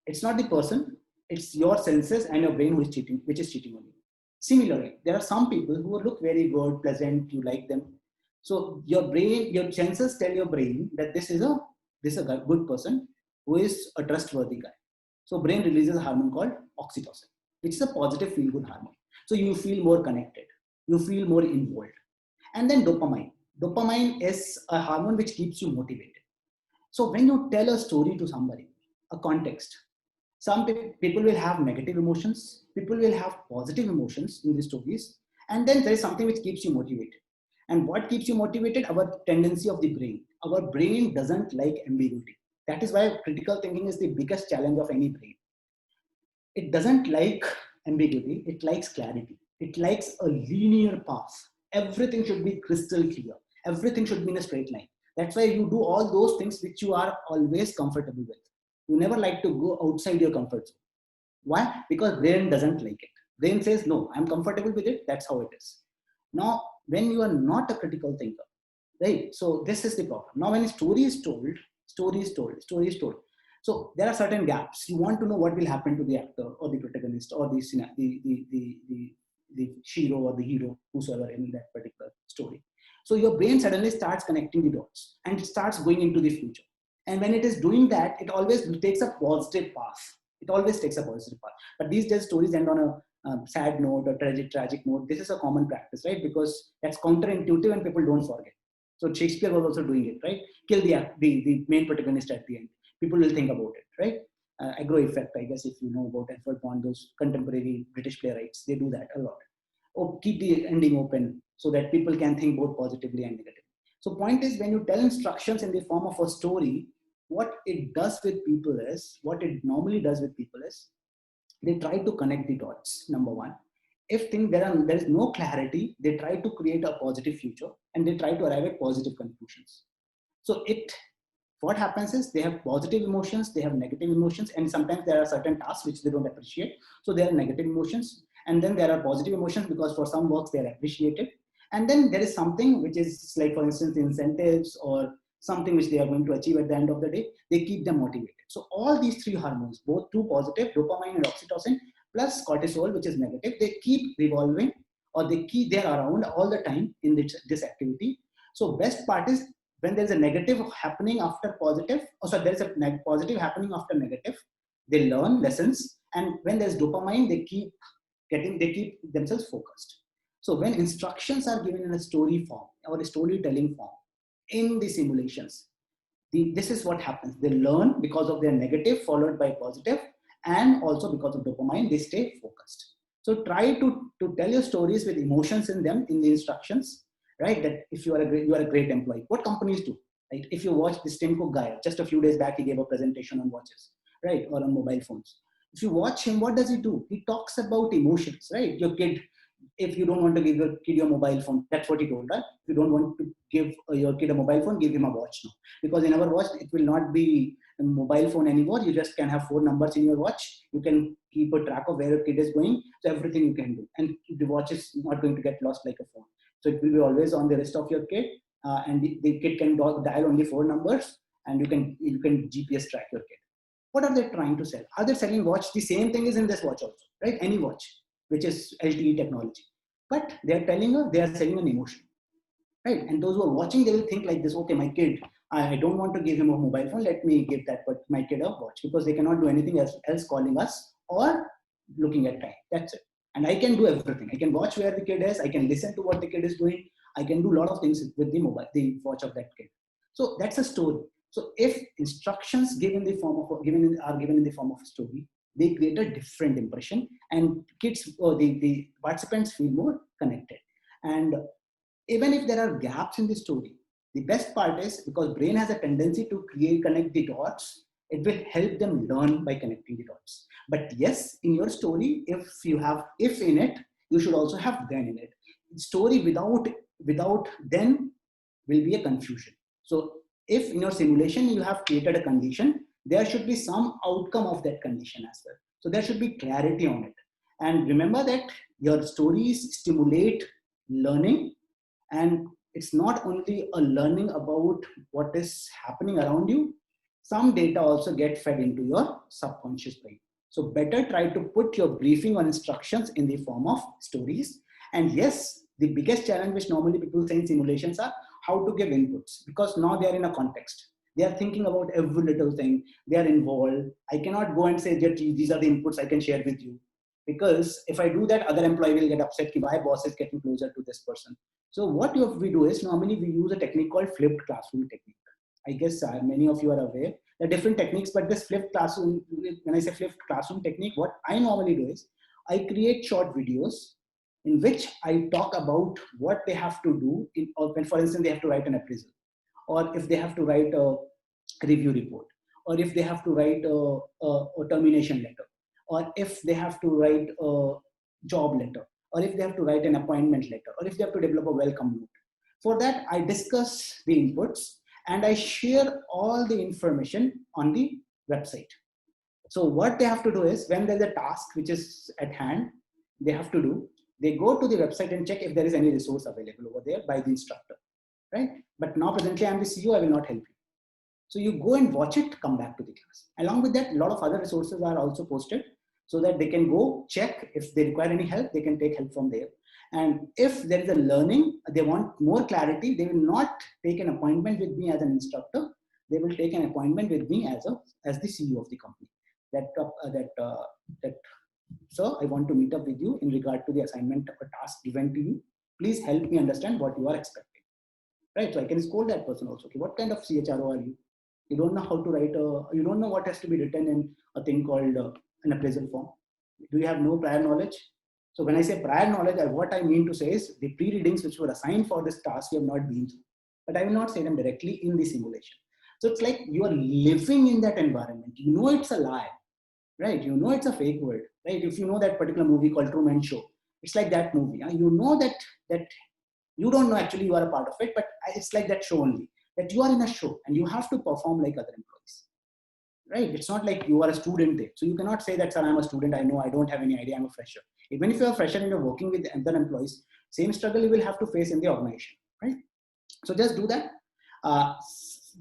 it's not the person, it's your senses and your brain which is cheating on you. Similarly, there are some people who look very good, pleasant, you like them. So your senses tell your brain that this is a good person who is a trustworthy guy. So brain releases a hormone called oxytocin, which is a positive feel-good hormone. So you feel more connected, you feel more involved. And then dopamine. Dopamine is a hormone which keeps you motivated. So when you tell a story to somebody, a context, Some people will have negative emotions, people will have positive emotions in the stories, and then there is something which keeps you motivated. And what keeps you motivated? Our tendency of the brain. Our brain doesn't like ambiguity. That is why critical thinking is the biggest challenge of any brain. It doesn't like ambiguity, it likes clarity. It likes a linear path. Everything should be crystal clear. Everything should be in a straight line. That's why you do all those things which you are always comfortable with. You never like to go outside your comfort zone. Why? Because brain doesn't like it. Brain says, no, I'm comfortable with it. That's how it is. Now, when you are not a critical thinker, right? So this is the problem. Now, when a story is told, story is told, story is told. So there are certain gaps. You want to know what will happen to the actor or the protagonist or the hero or the hero, whosoever in that particular story. So your brain suddenly starts connecting the dots and it starts going into the future. And when it is doing that, it always takes a positive path. It always takes a positive path. But these days stories end on a sad note or tragic note. This is a common practice, right? Because that's counterintuitive and people don't forget. So Shakespeare was also doing it, right? Kill the main protagonist at the end. People will think about it, right? Aggro effect, I guess, if you know about Edward Bond, those contemporary British playwrights, they do that a lot. Or keep the ending open so that people can think both positively and negatively. So point is, when you tell instructions in the form of a story, what it does with people is, what it normally does with people is, they try to connect the dots, number one. If there is no clarity, they try to create a positive future and they try to arrive at positive conclusions. So what happens is they have positive emotions, they have negative emotions, and sometimes there are certain tasks which they don't appreciate. So there are negative emotions, and then there are positive emotions because for some works they are appreciated. And then there is something which is like, for instance, incentives or something which they are going to achieve at the end of the day. They keep them motivated. So all these three hormones, both two positive, dopamine and oxytocin, plus cortisol, which is negative, they keep revolving or they're around all the time in this activity. So best part is, when there's a negative happening after positive, there's a positive happening after negative, they learn lessons. And when there's dopamine, they keep themselves focused. So when instructions are given in a story form or a storytelling form in the simulations, this is what happens. They learn because of their negative followed by positive, and also because of dopamine, they stay focused. So try to tell your stories with emotions in them in the instructions, right? That if you are a great employee, what companies do, right? If you watch this Tim Cook guy, just a few days back, he gave a presentation on watches, right? Or on mobile phones. If you watch him, what does he do? He talks about emotions, right? Your kid, if you don't want to give your kid your mobile phone, that's what he told, right? If you don't want to give your kid a mobile phone, give him a watch now. Because in our watch, it will not be a mobile phone anymore. You just can have 4 numbers in your watch. You can keep a track of where your kid is going. So everything you can do. And the watch is not going to get lost like a phone. So it will be always on the wrist of your kid. And the kid can dial only 4 numbers. And you can GPS track your kid. What are they trying to sell? Are they selling watch? The same thing is in this watch also, right? Any watch, which is LTE technology. But they are telling her they are selling an emotion, right? And those who are watching, they will think like this, okay, my kid, I don't want to give him a mobile phone. Let me give my kid a watch, because they cannot do anything else calling us or looking at time. That's it. And I can do everything. I can watch where the kid is. I can listen to what the kid is doing. I can do a lot of things with the watch of that kid. So that's a story. So if instructions are given in the form of a story, they create a different impression, and kids or the participants feel more connected. And even if there are gaps in the story, the best part is, because brain has a tendency to connect the dots, it will help them learn by connecting the dots. But yes, in your story, if you have if in it, you should also have then in it. Story without then will be a confusion. So if in your simulation you have created a condition, there should be some outcome of that condition as well. So there should be clarity on it. And remember that your stories stimulate learning, and it's not only a learning about what is happening around you. Some data also get fed into your subconscious brain. So better try to put your briefing on instructions in the form of stories. And yes, the biggest challenge which normally people say in simulations are how to give inputs, because now they are in a context. They are thinking about every little thing. They are involved. I cannot go and say that these are the inputs I can share with you, because if I do that, other employee will get upset. My boss is getting closer to this person. So what we do is, normally we use a technique called flipped classroom technique. I guess many of you are aware. There are different techniques, but this flipped classroom, when I say flipped classroom technique, what I normally do is I create short videos in which I talk about what they have to do, or when, for instance, they have to write an appraisal, or if they have to write a review report, or if they have to write a termination letter, or if they have to write a job letter, or if they have to write an appointment letter, or if they have to develop a welcome note. For that, I discuss the inputs and I share all the information on the website. So what they have to do is, when there's a task which is at hand, they have to do, they go to the website and check if there is any resource available over there by the instructor, right? But now presently I'm the CEO, I will not help you. So you go and watch it, come back to the class. Along with that, a lot of other resources are also posted so that they can go check if they require any help, they can take help from there. And if there is a learning, they want more clarity, they will not take an appointment with me as an instructor. They will take an appointment with me as the CEO of the company. That sir, I want to meet up with you in regard to the assignment or task given to you. Please help me understand what you are expecting. Right? So I can scold that person also. Okay, what kind of CHRO are you? You don't know how to write you don't know what has to be written in a thing called an appraisal form. Do you have no prior knowledge? So when I say prior knowledge, what I mean to say is the pre-readings which were assigned for this task you have not been through. But I will not say them directly in the simulation. So it's like you are living in that environment. You know it's a lie, right? You know it's a fake world, right? If you know that particular movie called Truman Show, it's like that movie. You know that you don't know actually you are a part of it, but it's like that show only. That you are in a show and you have to perform like other employees, right? It's not like you are a student there. So you cannot say that, sir, I'm a student, I know, I don't have any idea, I'm a fresher. Even if you're a fresher and you're working with other employees, same struggle you will have to face in the organization, right? So just do that.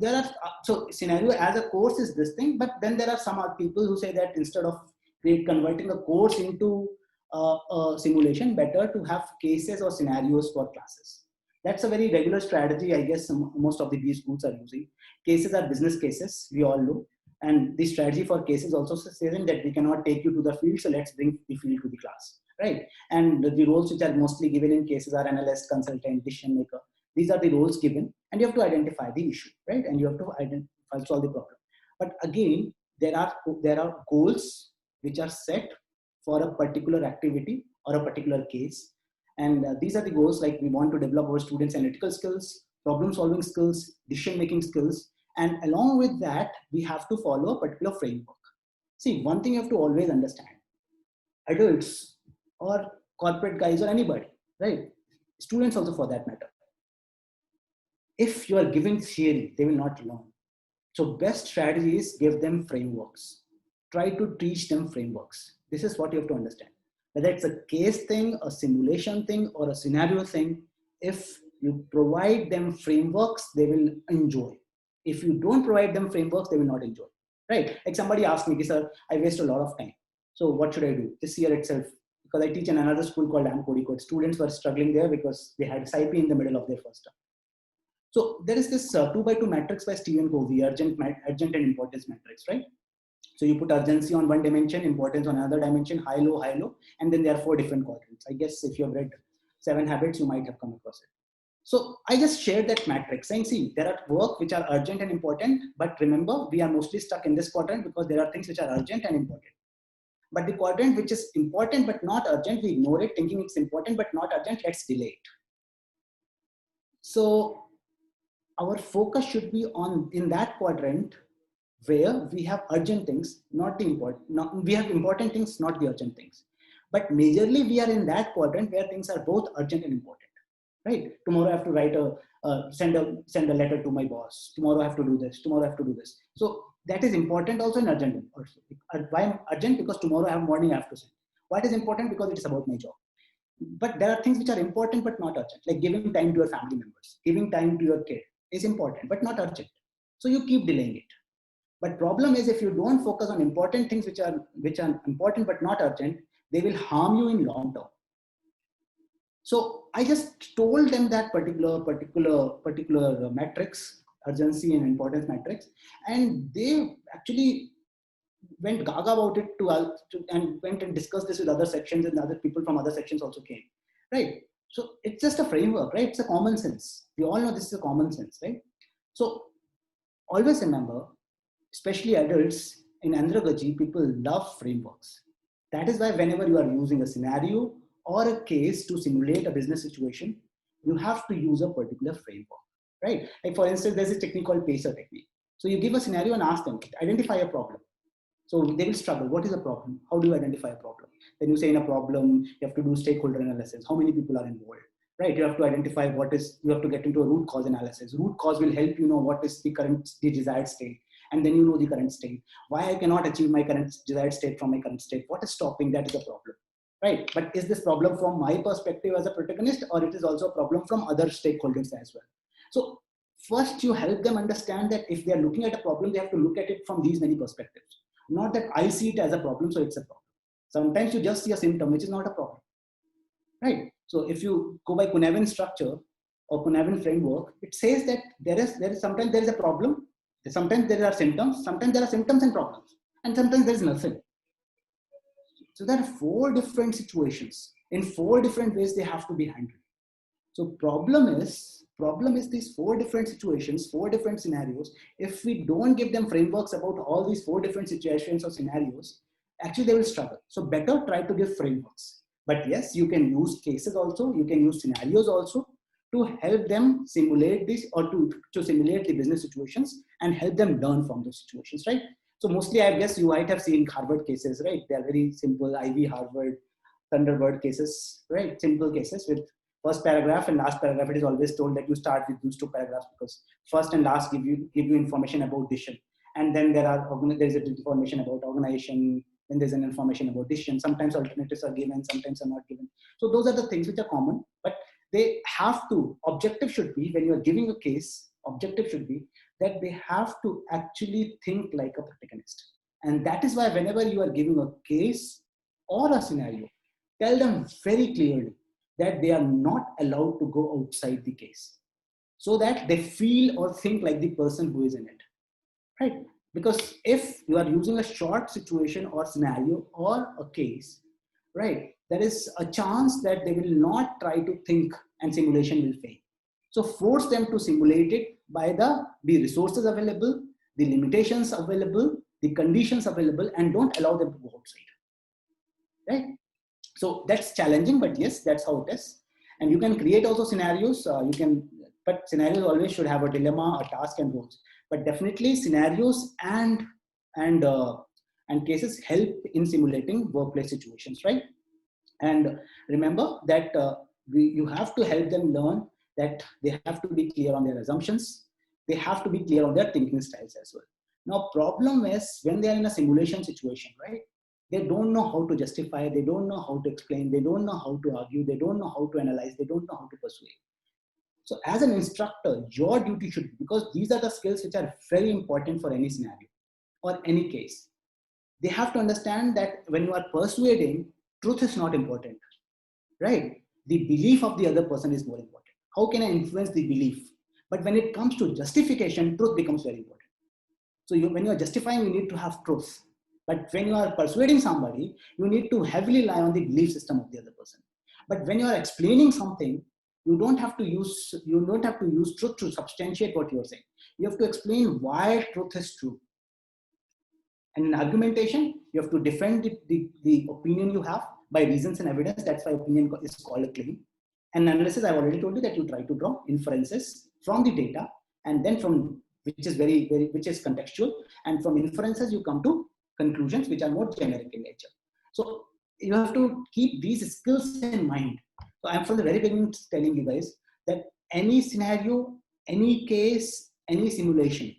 There are, so scenario as a course is this thing, but then there are some other people who say that instead of converting a course into a simulation, better to have cases or scenarios for classes. That's a very regular strategy, I guess most of the B schools are using. Cases are business cases, we all know. And the strategy for cases also saying that we cannot take you to the field, so let's bring the field to the class, right? And the roles which are mostly given in cases are analyst, consultant, decision maker. These are the roles given, and you have to identify the issue, right? And you have to identify, solve the problem. But again, there are goals which are set for a particular activity or a particular case. And these are the goals, like we want to develop our students' analytical skills, problem solving skills, decision making skills. And along with that, we have to follow a particular framework. See, one thing you have to always understand, adults or corporate guys or anybody, right? Students also for that matter. If you are giving theory, they will not learn. So best strategy is give them frameworks. Try to teach them frameworks. This is what you have to understand. Whether it's a case thing, a simulation thing, or a scenario thing, if you provide them frameworks, they will enjoy. If you don't provide them frameworks, they will not enjoy. Right? Like somebody asked me, sir, I waste a lot of time. So what should I do? This year itself, because I teach in another school called Code. Students were struggling there because they had SIP in the middle of their first term. So there is this 2x2 matrix by Stephen Covey, urgent and importance matrix, right? So you put urgency on one dimension, importance on another dimension, high, low, and then there are 4 different quadrants. I guess if you have read 7 Habits, you might have come across it. So I just shared that matrix saying, see, there are work which are urgent and important, but remember, we are mostly stuck in this quadrant because there are things which are urgent and important. But the quadrant which is important but not urgent, we ignore it, thinking it's important but not urgent, let's delay it. So our focus should be on in that quadrant where we have urgent things, not the important, we have important things, not the urgent things. But majorly we are in that quadrant where things are both urgent and important, right? Tomorrow I have to write send a letter to my boss. Tomorrow I have to do this. Tomorrow I have to do this. So that is important also and urgent also. Why urgent? Because tomorrow morning I have to send. What is important? Because it is about my job. But there are things which are important but not urgent, like giving time to your family members, giving time to your kid is important but not urgent. So you keep delaying it. But problem is, if you don't focus on important things which are important but not urgent, they will harm you in long term. So I just told them that particular matrix, urgency and importance matrix, and they actually went gaga about it and went and discussed this with other sections, and other people from other sections also came, right? So it's just a framework, right? It's a common sense. We all know this is a common sense, right? So Always remember, especially adults in andragogy, people love frameworks. That is why whenever you are using a scenario or a case to simulate a business situation, you have to use a particular framework, right? Like for instance, there's a technique called PACER technique. So you give a scenario and ask them, identify a problem. So they will struggle. What is a problem? How do you identify a problem? Then you say in a problem, you have to do stakeholder analysis. How many people are involved? Right? You have to identify you have to get into a root cause analysis. Root cause will help you know what is the desired state. And then you know the current state. Why I cannot achieve my current desired state from my current state? What is stopping? That is a problem. Right? But is this problem from my perspective as a protagonist, or it is also a problem from other stakeholders as well? So first you help them understand that if they are looking at a problem, they have to look at it from these many perspectives. Not that I see it as a problem, so it's a problem. Sometimes you just see a symptom, which is not a problem, right? So if you go by Cynefin structure or Cynefin framework, it says that sometimes there is a problem, sometimes there are symptoms, sometimes there are symptoms and problems, and sometimes there is nothing. So there are 4 different situations. In 4 different ways they have to be handled. So problem is these 4 different situations, 4 different scenarios. If we don't give them frameworks about all these 4 different situations or scenarios, actually they will struggle. So better try to give frameworks. But yes, you can use cases also, you can use scenarios also to help them simulate this, or to simulate the business situations and help them learn from those situations, right? So mostly I guess you might have seen Harvard cases, right? They are very simple, Ivy, Harvard, Thunderbird cases, right? Simple cases with first paragraph and last paragraph. It is always told that you start with those 2 paragraphs because first and last give you information about decision, and then there is a information about organization, then there's an information about decision. Sometimes alternatives are given, sometimes are not given. So those are the things which are common, but they have to, objective should be, when you are giving a case, objective should be that they have to actually think like a protagonist. And that is why whenever you are giving a case or a scenario, tell them very clearly that they are not allowed to go outside the case, so that they feel or think like the person who is in it, right? Because if you are using a short situation or scenario or a case, right, there is a chance that they will not try to think and simulation will fail. So force them to simulate it by the resources available, the limitations available, the conditions available, and don't allow them to go outside, right? So that's challenging, but yes, that's how it is. And you can create also scenarios. But scenarios always should have a dilemma, a task, and goals. But definitely scenarios and cases help in simulating workplace situations, right? And remember that you have to help them learn that they have to be clear on their assumptions. They have to be clear on their thinking styles as well. Now, problem is when they are in a simulation situation, right? They don't know how to justify, they don't know how to explain, they don't know how to argue, they don't know how to analyze, they don't know how to persuade. So as an instructor, your duty should be, because these are the skills which are very important for any scenario or any case. They have to understand that when you are persuading, truth is not important, right? The belief of the other person is more important. How can I influence the belief? But when it comes to justification, truth becomes very important. So when you are justifying, you need to have truth. But when you are persuading somebody, you need to heavily rely on the belief system of the other person. But when you are explaining something, you don't have to use truth to substantiate what you are saying. You have to explain why truth is true. And in argumentation, you have to defend the opinion you have by reasons and evidence. That's why opinion is called a claim. And analysis, I've already told you that you try to draw inferences from the data, and then which is contextual, and from inferences you come to conclusions which are more generic in nature. So you have to keep these skills in mind. So I'm from the very beginning telling you guys that any scenario, any case, any simulation,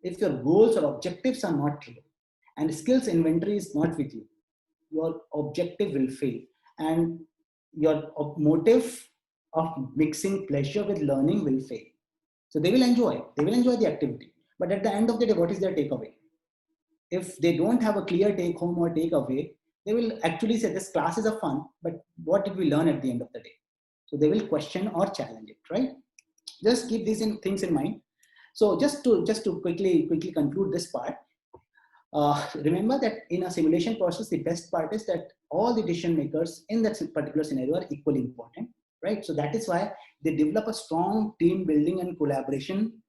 if your goals or objectives are not clear and skills inventory is not with you, your objective will fail, and your motive of mixing pleasure with learning will fail. So they will enjoy the activity, but at the end of the day, what is their takeaway? If they don't have a clear take home or takeaway, they will actually say this class is a fun, but what did we learn at the end of the day? So they will question or challenge it, right? Just keep these things in mind. So just to quickly conclude this part, remember that in a simulation process, the best part is that all the decision makers in that particular scenario are equally important, right? So that is why they develop a strong team building and collaboration,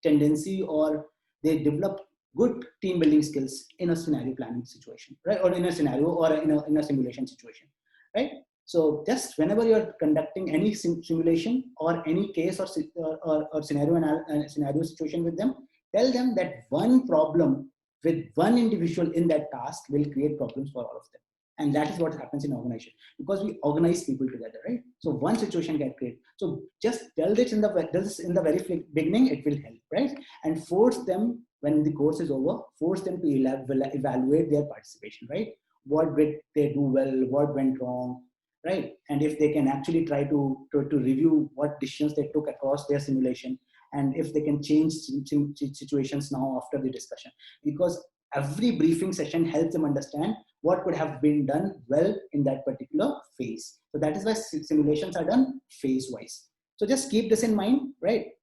tendency, or they develop good team building skills in a scenario planning situation, right? Or in a scenario, or in a simulation situation, right? So just whenever you're conducting any simulation or any case or scenario situation with them, tell them that one problem with one individual in that task will create problems for all of them. And that is what happens in organization, because we organize people together, right? So one situation can create. So just tell this in the very beginning, it will help, right? And force them, when the course is over, force them to evaluate their participation, right? What did they do well? What went wrong? Right? And if they can actually try to review what decisions they took across their simulation, and if they can change situations now after the discussion, because every briefing session helps them understand what could have been done well in that particular phase. So that is why simulations are done phase wise. So just keep this in mind, right?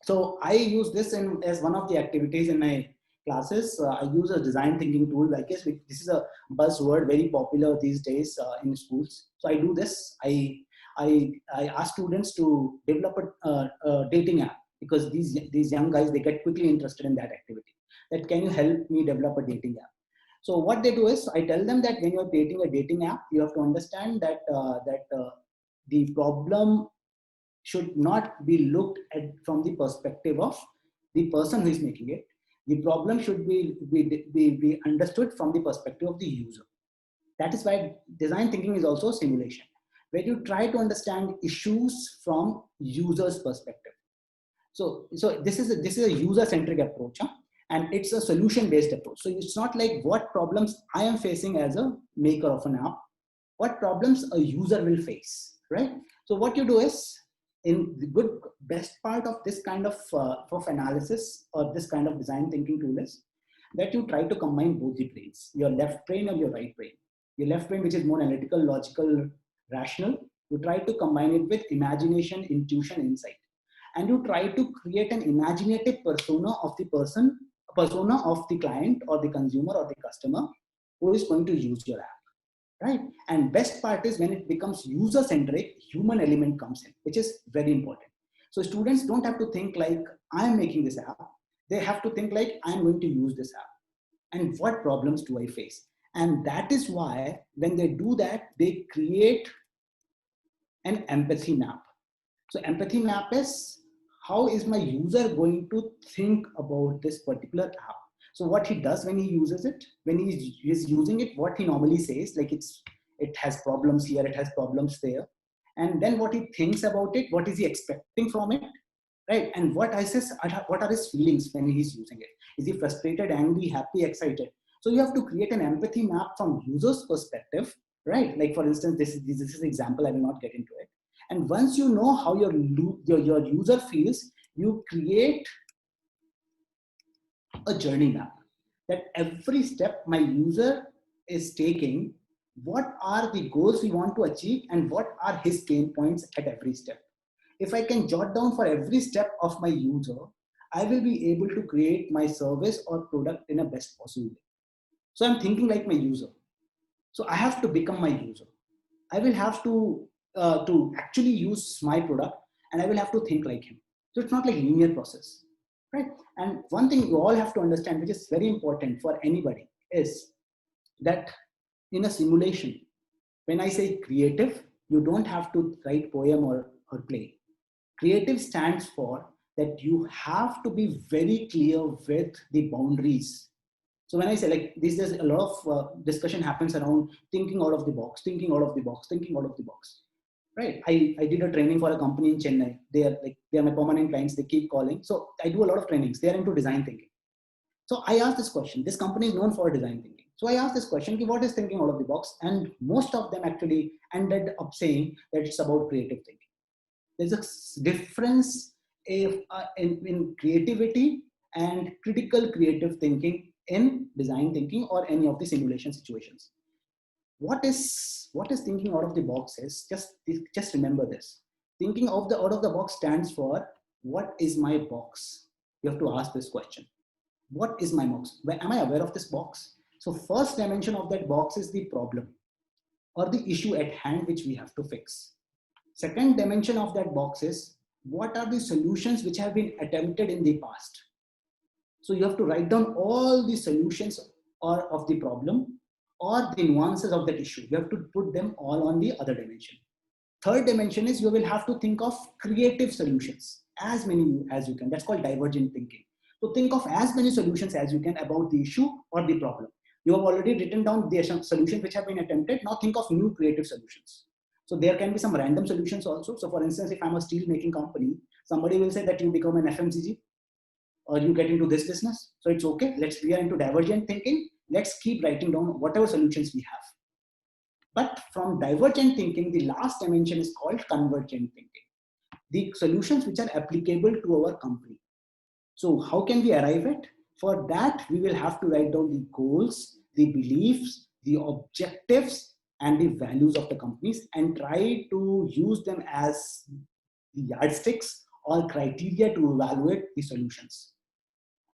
So I use this as one of the activities in my classes. I use a design thinking tool. I guess this is a buzzword very popular these days in schools. So I do this. I ask students to develop a dating app, because these young guys, they get quickly interested in that activity. That, can you help me develop a dating app? So what they do is, I tell them that when you're creating a dating app, you have to understand that the problem should not be looked at from the perspective of the person who is making it. The problem should be understood from the perspective of the user. That is why design thinking is also simulation, where you try to understand issues from user's perspective. So this is a user-centric approach, huh? And it's a solution-based approach. So it's not like what problems I am facing as a maker of an app, what problems a user will face, right? So what you do is, in the best part of this kind of analysis or this kind of design thinking tool is that you try to combine both the brains, your left brain and your right brain. Your left brain, which is more analytical, logical, rational, you try to combine it with imagination, intuition, insight. And you try to create an imaginative persona of the client or the consumer or the customer who is going to use your app. Right? And best part is when it becomes user-centric, human element comes in, which is very important. So students don't have to think like, I'm making this app. They have to think like, I'm going to use this app. And what problems do I face? And that is why when they do that, they create an empathy map. So empathy map is, how is my user going to think about this particular app? So what he does when he uses it, when he's using it, what he normally says, like it has problems here, it has problems there. And then what he thinks about it, what is he expecting from it, right? And what are his feelings when he's using it? Is he frustrated, angry, happy, excited? So you have to create an empathy map from user's perspective, right? Like for instance, this is an example, I will not get into it. And once you know how your user feels, you create a journey map, that every step my user is taking, what are the goals we want to achieve and what are his pain points at every step. If I can jot down for every step of my user, I will be able to create my service or product in a best possible way. So I'm thinking like my user. So I have to become my user. I will have to actually use my product, and I will have to think like him. So it's not like linear process. Right? And one thing you all have to understand, which is very important for anybody, is that in a simulation, when I say creative, you don't have to write poem or play. Creative stands for that you have to be very clear with the boundaries. So when I say like this, there's a lot of discussion happens around thinking out of the box, thinking out of the box, thinking out of the box. Right. I did a training for a company in Chennai. They are my permanent clients. They keep calling. So I do a lot of trainings. They are into design thinking. So I asked this question. This company is known for design thinking. So I asked this question, what is thinking out of the box? And most of them actually ended up saying that it's about creative thinking. There's a difference in creativity and critical creative thinking in design thinking or any of the simulation situations. What is thinking out of the box is, just remember this. Thinking out of the box stands for, what is my box? You have to ask this question. What is my box? Am I aware of this box? So first dimension of that box is the problem or the issue at hand which we have to fix. Second dimension of that box is, what are the solutions which have been attempted in the past. So you have to write down all the solutions or of the problem or the nuances of that issue. You have to put them all on the other dimension. Third dimension is you will have to think of creative solutions, as many as you can. That's called divergent thinking. So think of as many solutions as you can about the issue or the problem. You have already written down the solutions which have been attempted. Now think of new creative solutions. So there can be some random solutions also. So for instance, if I'm a steel making company, somebody will say that you become an FMCG or you get into this business. So it's okay. We are into divergent thinking. Let's keep writing down whatever solutions we have. But from divergent thinking, the last dimension is called convergent thinking. The solutions which are applicable to our company. So how can we arrive at? For that, we will have to write down the goals, the beliefs, the objectives, and the values of the companies and try to use them as the yardsticks or criteria to evaluate the solutions.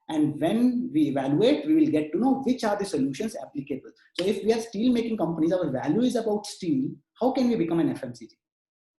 And when we evaluate, we will get to know which are the solutions applicable. So if we are steel making companies, our value is about steel, how can we become an FMCG?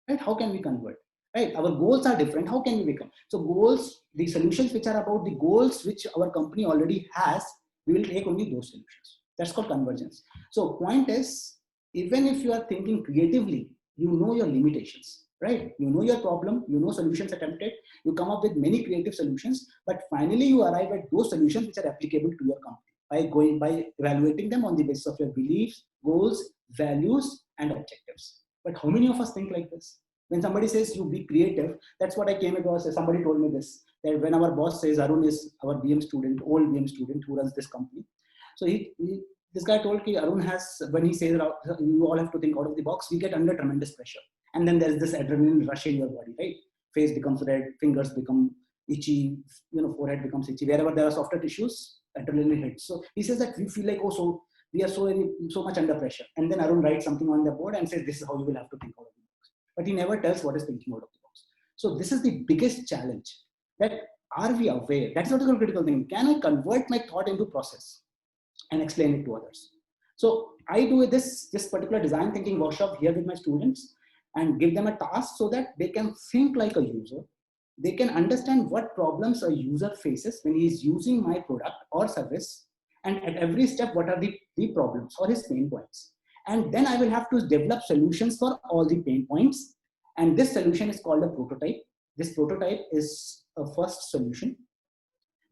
Right? How can we convert? Right? Our goals are different. How can we become? So goals, the solutions which are about the goals which our company already has, we will take only those solutions. That's called convergence. So point is, even if you are thinking creatively, you know your limitations, right? You know your problem, you know solutions attempted, you come up with many creative solutions, but finally you arrive at those solutions which are applicable to your company by evaluating them on the basis of your beliefs, goals, values, and objectives. But how many of us think like this? When somebody says you be creative, that's what I came across. Somebody told me this, that when our boss says Arun is our BM student, old BM student who runs this company. So this guy told me Arun has, when he says you all have to think out of the box, we get under tremendous pressure. And then there's this adrenaline rush in your body, right? Face becomes red, fingers become itchy, forehead becomes itchy. Wherever there are softer tissues, adrenaline hits. So he says that we feel like, so we are so much under pressure. And then Arun writes something on the board and says, this is how you will have to think out of the box. But he never tells what is thinking out of the box. So this is the biggest challenge, that are we aware? That's not a critical thing. Can I convert my thought into process and explain it to others? So I do this particular design thinking workshop here with my students and give them a task so that they can think like a user. They can understand what problems a user faces when he is using my product or service. And at every step, what are the problems or his pain points? And then I will have to develop solutions for all the pain points. And this solution is called a prototype. This prototype is a first solution.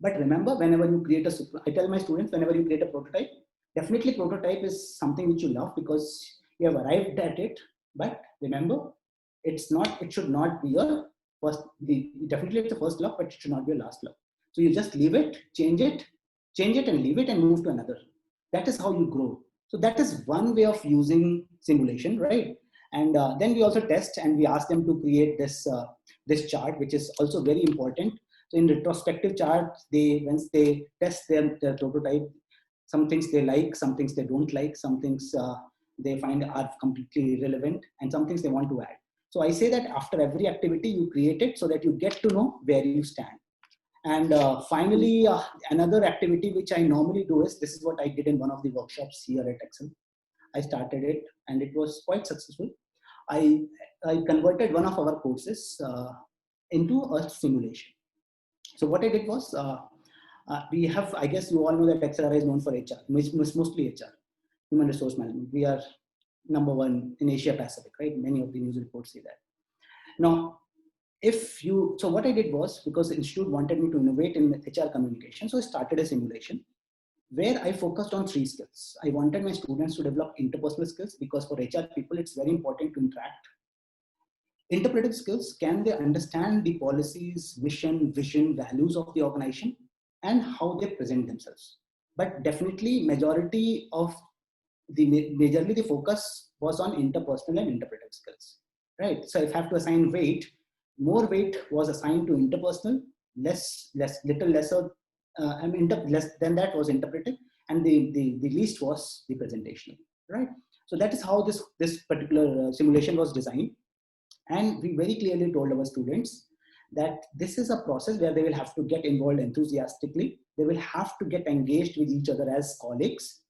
But remember, whenever you create I tell my students, whenever you create a prototype, definitely prototype is something which you love because you have arrived at it. But remember, it should not be your first, definitely it's a first love, but it should not be a last love. So you just leave it, change it and leave it and move to another. That is how you grow. So that is one way of using simulation, right? And then we also test and we ask them to create this chart, which is also very important. So in retrospective charts, once they test their prototype, some things they like, some things they don't like, some things they find are completely irrelevant, and some things they want to add. So I say that after every activity, you create it so that you get to know where you stand. And finally, another activity which I normally do is, this is what I did in one of the workshops here at Excel. I started it and it was quite successful. I converted one of our courses into a simulation. So what I did was, we have, I guess you all know that XLRI is known for HR, mostly HR, human resource management. We are number one in Asia Pacific, right? Many of the news reports say that. Now, so what I did was, because the institute wanted me to innovate in HR communication, so I started a simulation where I focused on 3 skills. I wanted my students to develop interpersonal skills because for HR people, it's very important to interact. Interpretive skills, can they understand the policies, vision, values of the organization and how they present themselves? But definitely majorly the focus was on interpersonal and interpretive skills, right? So if I have to assign weight, more weight was assigned to interpersonal, less than that was interpretive, and the least was the presentational, right? So that is how this particular simulation was designed. And we very clearly told our students that this is a process where they will have to get involved enthusiastically. They will have to get engaged with each other as colleagues.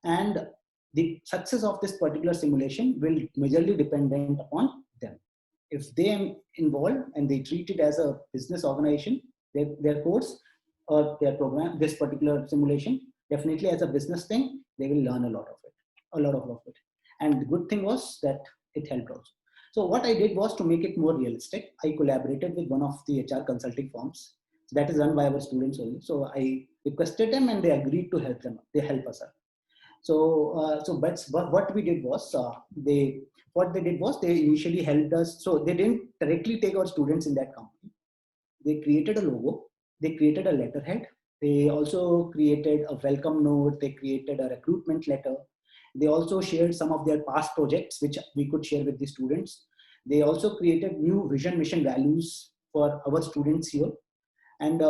And the success of this particular simulation will majorly dependent upon them. If they are involved and they treat it as a business organization, their course or their program, this particular simulation, definitely as a business thing, they will learn a lot of it, a lot of it. And the good thing was that it helped also. So what I did was to make it more realistic. I collaborated with one of the HR consulting firms that is run by our students only. So I requested them and they agreed to help them. They help us out. But what we did was they initially helped us. So they didn't directly take our students in that company. They created a logo. They created a letterhead. They also created a welcome note. They created a recruitment letter. They also shared some of their past projects, which we could share with the students. They also created new vision, mission, values for our students here. And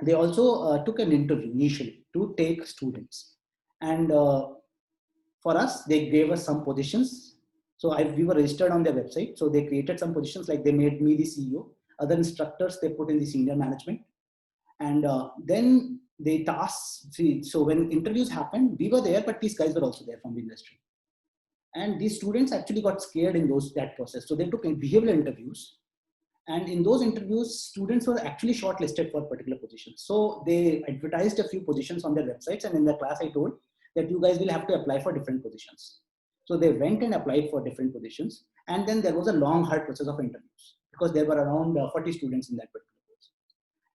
they also took an interview initially to take students. And for us, they gave us some positions. So we were registered on their website. So they created some positions, like they made me the CEO. Other instructors, they put in the senior management. And then they tasked, so when interviews happened, we were there, but these guys were also there from the industry. And these students actually got scared in that process. So they took behavioral interviews. And in those interviews, students were actually shortlisted for particular positions. So they advertised a few positions on their websites. And in the class, I told that you guys will have to apply for different positions. So they went and applied for different positions. And then there was a long, hard process of interviews because there were around 40 students in that particular course.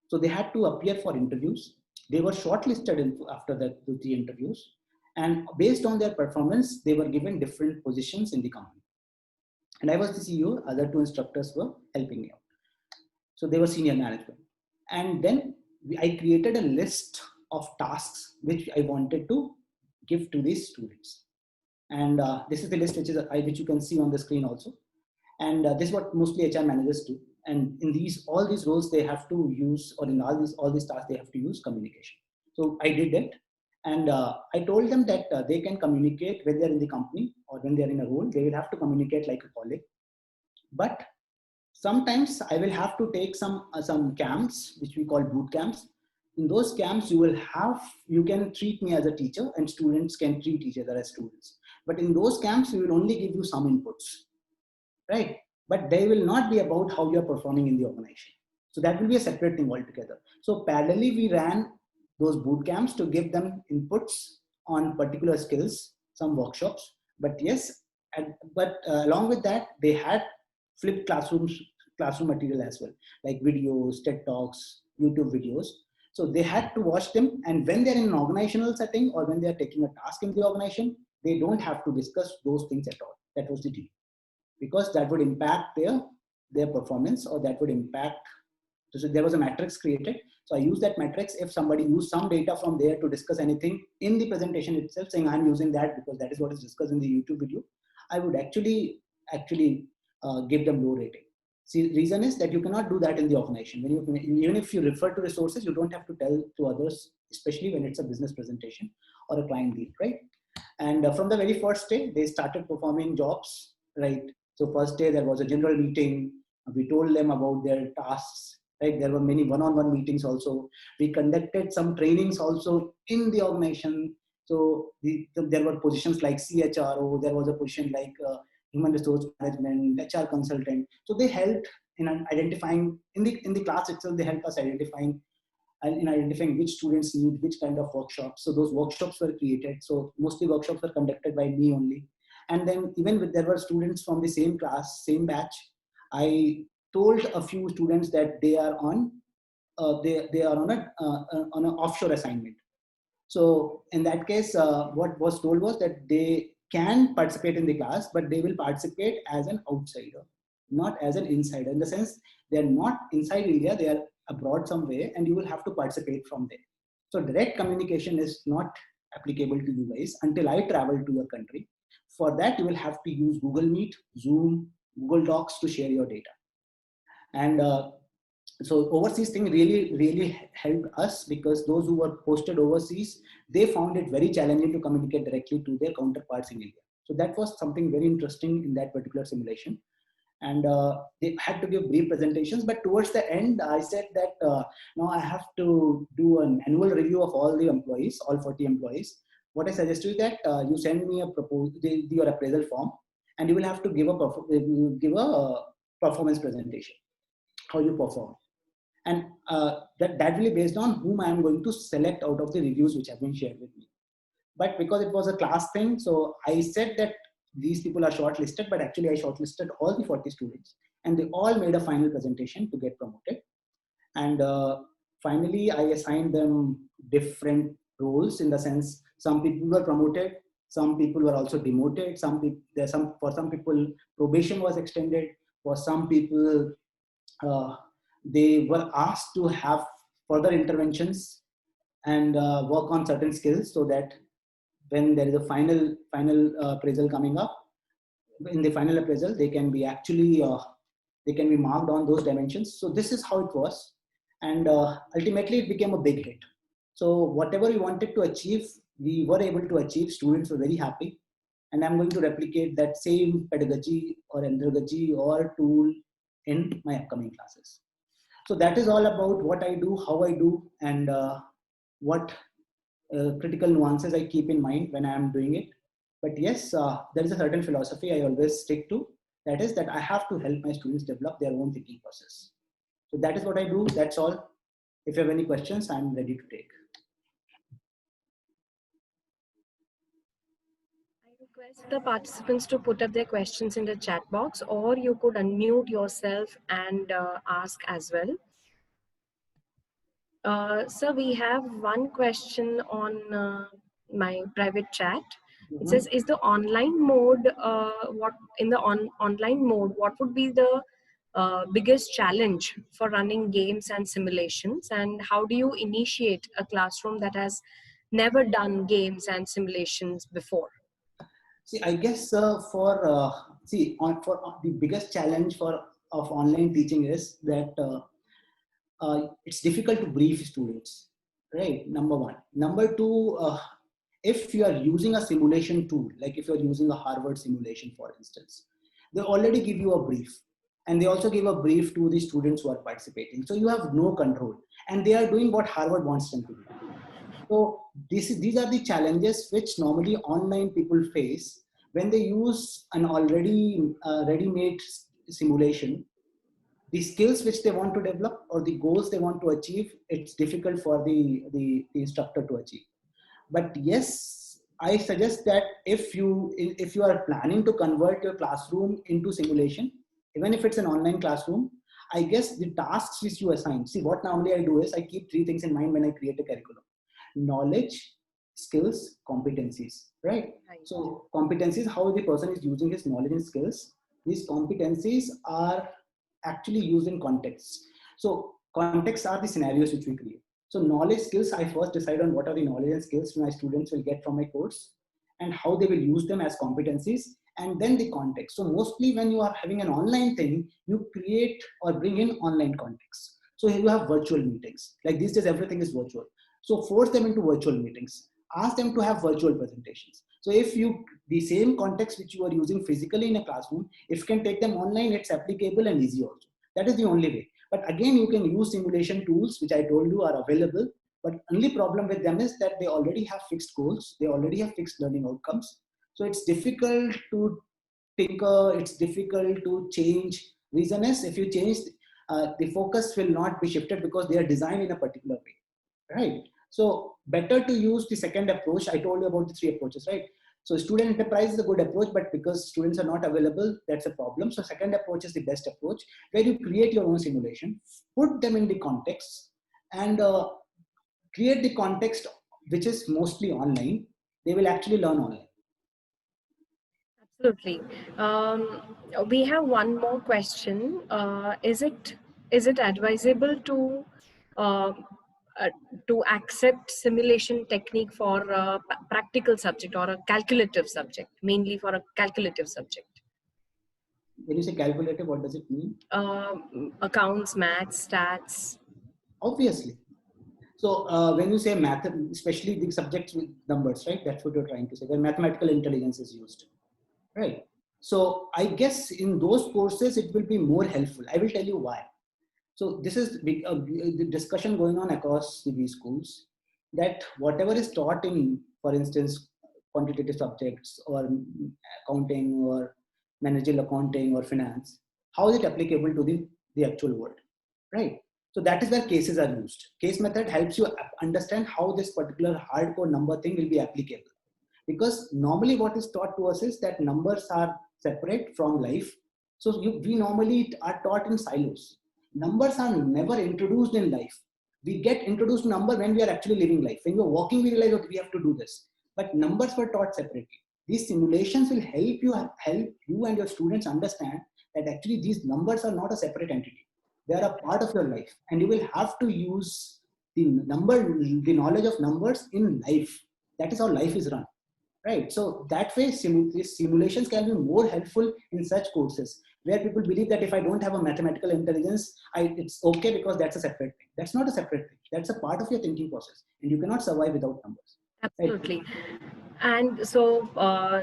So they had to appear for interviews. They were shortlisted after the interviews. And based on their performance, they were given different positions in the company. And I was the CEO. Other two instructors were helping me out. So they were senior management. And then I created a list of tasks which I wanted to give to these students. And this is the list which you can see on the screen also. And this is what mostly HR managers do. And in all these roles, they have to use, or in all these tasks, they have to use communication. So I did it. And I told them that they can communicate when they're in the company or when they're in a role, they will have to communicate like a colleague. But sometimes I will have to take some camps, which we call boot camps. In those camps, you can treat me as a teacher and students can treat each other as students. But in those camps, we will only give you some inputs, right? But they will not be about how you're performing in the organization. So that will be a separate thing altogether. So parallelly, we ran those boot camps to give them inputs on particular skills, some workshops. But yes, along with that, they had flipped classroom material as well, like videos, TED Talks, YouTube videos. So they had to watch them. And when they're in an organizational setting or when they're taking a task in the organization, they don't have to discuss those things at all. That was the deal. Because that would impact their performance, or that would impact. So there was a matrix created. So I used that matrix. If somebody used some data from there to discuss anything in the presentation itself, saying I'm using that because that is what is discussed in the YouTube video, I would actually give them low rating. See, reason is that you cannot do that in the organization. Even if you refer to resources, you don't have to tell to others, especially when it's a business presentation or a client lead, right? And from the very first day, they started performing jobs, right? So first day, there was a general meeting. We told them about their tasks, right? There were many one-on-one meetings also. We conducted some trainings also in the organization. So there were positions like CHRO, there was a position like human resource management, HR consultant. So they helped in identifying, in the class itself, they helped us identifying which students need which kind of workshops. So those workshops were created. So mostly workshops were conducted by me only. And then even there were students from the same class, same batch, I told a few students that they are on an offshore assignment. So in that case, what was told was that they can participate in the class, but they will participate as an outsider, not as an insider. In the sense, they're not inside India, they are abroad somewhere, and you will have to participate from there. So direct communication is not applicable to you guys until I travel to your country. For that, you will have to use Google Meet, Zoom, Google Docs to share your data. And so overseas thing really helped us, because those who were posted overseas, they found it very challenging to communicate directly to their counterparts in India. So that was something very interesting in that particular simulation. And they had to give brief presentations, but towards the end, I said that now I have to do an annual review of all the employees, all 40 employees. What I suggest is that you send me your appraisal form, and you will have to give a performance presentation, how you perform. And that will be based on whom I am going to select out of the reviews which have been shared with me. But because it was a class thing, so I said that these people are shortlisted, but actually I shortlisted all the 40 students, and they all made a final presentation to get promoted. And finally, I assigned them different roles, in the sense some people were promoted, some people were also demoted, for some people probation was extended, for some people they were asked to have further interventions and work on certain skills, so that when there is a final appraisal coming up, in the final appraisal they can be actually they can be marked on those dimensions. So this is how it was, and ultimately it became a big hit. So whatever we wanted to achieve, we were able to achieve. Students were very happy, and I'm going to replicate that same pedagogy or andragogy or tool in my upcoming classes. So that is all about what I do, how I do, and what critical nuances I keep in mind when I am doing it. But yes, there is a certain philosophy I always stick to. That is that I have to help my students develop their own thinking process. So that is what I do. That's all. If you have any questions, I'm ready to take. I request the participants to put up their questions in the chat box, or you could unmute yourself and ask as well. So we have one question on my private chat. It says, is the online mode, online mode, what would be the biggest challenge for running games and simulations, and how do you initiate a classroom that has never done games and simulations before? See, I guess for the biggest challenge of online teaching is that it's difficult to brief students, right? Number one. Number two, if you are using a simulation tool, like if you're using a Harvard simulation, for instance, they already give you a brief, and they also give a brief to the students who are participating. So you have no control, and they are doing what Harvard wants them to do. So these are the challenges which normally online people face when they use an already ready-made simulation. The skills which they want to develop or the goals they want to achieve, it's difficult for the instructor to achieve. But yes, I suggest that if you are planning to convert your classroom into simulation, even if it's an online classroom, I guess the tasks which you assign, see what normally I do is I keep three things in mind when I create a curriculum: knowledge, skills, competencies, right? So competencies, how the person is using his knowledge and skills. These competencies are actually used in contexts. So contexts are the scenarios which we create. So knowledge, skills, I first decide on what are the knowledge and skills my students will get from my course and how they will use them as competencies, and then the context. So mostly when you are having an online thing, you create or bring in online context. So here you have virtual meetings. Like these days, everything is virtual. So force them into virtual meetings. Ask them to have virtual presentations. So if the same context which you are using physically in a classroom, if you can take them online, it's applicable and easy also. That is the only way. But again, you can use simulation tools, which I told you are available. But only problem with them is that they already have fixed goals. They already have fixed learning outcomes. So it's difficult to tinker. It's difficult to change. Reason is, if you change, the focus will not be shifted because they are designed in a particular way, right? So better to use the second approach. I told you about the three approaches, right? So student enterprise is a good approach, but because students are not available, that's a problem. So second approach is the best approach, where you create your own simulation, put them in the context, and create the context which is mostly online. They will actually learn online. Absolutely. We have one more question. Is it advisable uh, to accept simulation technique for a practical subject or a calculative subject, mainly for a calculative subject? When you say calculative, what does it mean? Accounts, maths, stats. Obviously. So when you say math, especially the subjects with numbers, right? That's what you're trying to say, where mathematical intelligence is used, right? So I guess in those courses, it will be more helpful. I will tell you why. So this is the discussion going on across the schools, that whatever is taught in, for instance, quantitative subjects or accounting or managerial accounting or finance, how is it applicable to the actual world, right? So that is where cases are used. Case method helps you understand how this particular hardcore number thing will be applicable. Because normally what is taught to us is that numbers are separate from life. So we normally are taught in silos. Numbers are never introduced in life. We get introduced to number when we are actually living life. When we're walking, we realize, okay, we have to do this. But numbers were taught separately. These simulations will help you and your students understand that actually these numbers are not a separate entity. They are a part of your life, and you will have to use the knowledge of numbers in life. That is how life is run, right? So that way, these simulations can be more helpful in such courses where people believe that if I don't have a mathematical intelligence, it's okay because that's a separate thing. That's not a separate thing. That's a part of your thinking process, and you cannot survive without numbers. Absolutely. And so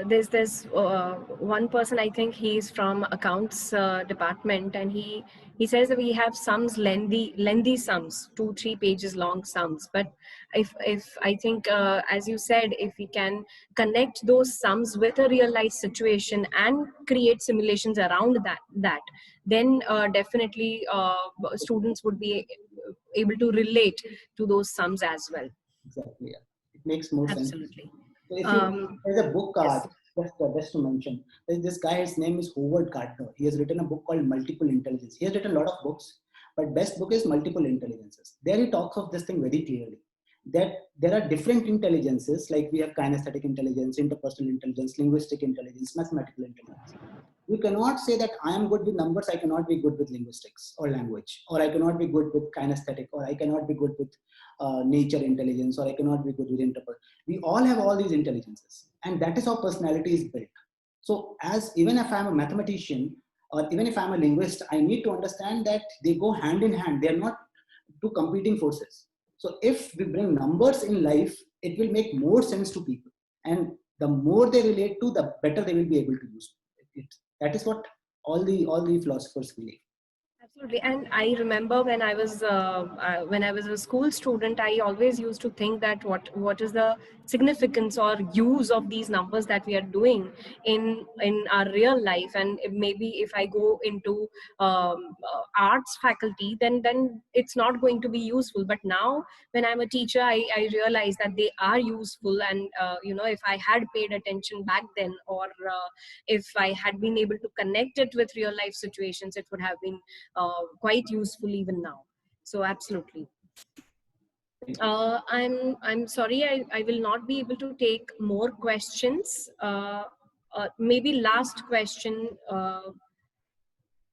there's this one person, I think he's from accounts department, and he says that we have sums, lengthy sums, 2-3 pages long sums. But if I think, as you said, if we can connect those sums with a real life situation and create simulations around that then definitely students would be able to relate to those sums as well. Exactly. Yeah. It makes more sense. Absolutely. So if there's a book, yes. just to mention, there's this guy, his name is Howard Gardner. He has written a book called Multiple Intelligence. He has written a lot of books, but best book is Multiple Intelligences. There he talks of this thing very clearly, that there are different intelligences, like we have kinesthetic intelligence, interpersonal intelligence, linguistic intelligence, mathematical intelligence. You cannot say that I am good with numbers, I cannot be good with linguistics or language, or I cannot be good with kinesthetic, or I cannot be good with nature intelligence, or I cannot be good with interpersonal. We all have all these intelligences, and that is how personality is built. So even if I'm a mathematician, or even if I'm a linguist, I need to understand that they go hand in hand. They are not two competing forces. So if we bring numbers in life, it will make more sense to people. And the more they relate to, the better they will be able to use it. That is what all the philosophers believe. Absolutely. And I remember when I was a school student, I always used to think that what is the significance or use of these numbers that we are doing in our real life. And maybe if I go into arts faculty, then it's not going to be useful. But now when I'm a teacher, I realize that they are useful. And if I had paid attention back then, or if I had been able to connect it with real life situations, it would have been quite useful even now. So absolutely. I'm sorry, I will not be able to take more questions. Maybe last question.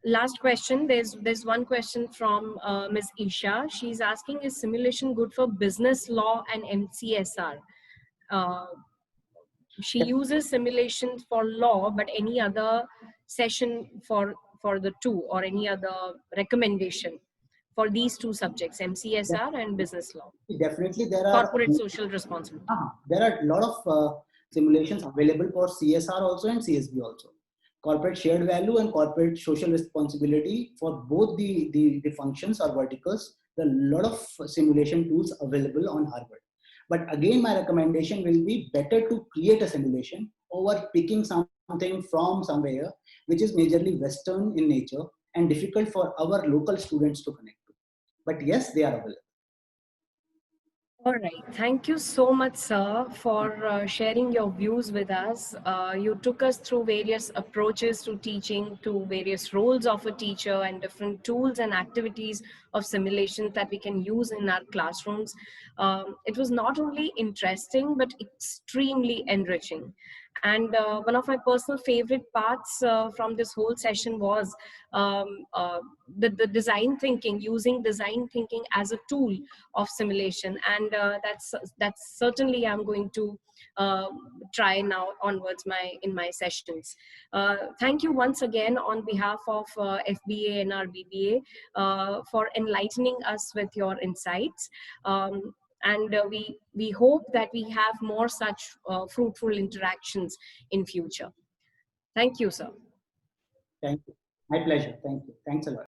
There's one question from Ms. Isha. She's asking, is simulation good for business law and MCSR? She uses simulations for law, but any other session for the two, or any other recommendation for these two subjects, MCSR and business law? Definitely, there are corporate social responsibility. There are a lot of simulations available for CSR also and CSB also. Corporate shared value and corporate social responsibility, for both the functions or verticals. There are a lot of simulation tools available on Harvard. But again, my recommendation will be better to create a simulation over picking something from somewhere which is majorly Western in nature and difficult for our local students to connect to. But yes, they are available. All right. Thank you so much, sir, for sharing your views with us. You took us through various approaches to teaching, to various roles of a teacher, and different tools and activities of simulations that we can use in our classrooms. It was not only interesting, but extremely enriching. And one of my personal favorite parts from this whole session was the design thinking, using design thinking as a tool of simulation. And that's certainly I'm going to try now onwards in my sessions. Thank you once again on behalf of FBA and our BBA for enlightening us with your insights. And we hope that we have more such fruitful interactions in future. Thank you, sir. Thank you. My pleasure. Thank you. Thanks a lot.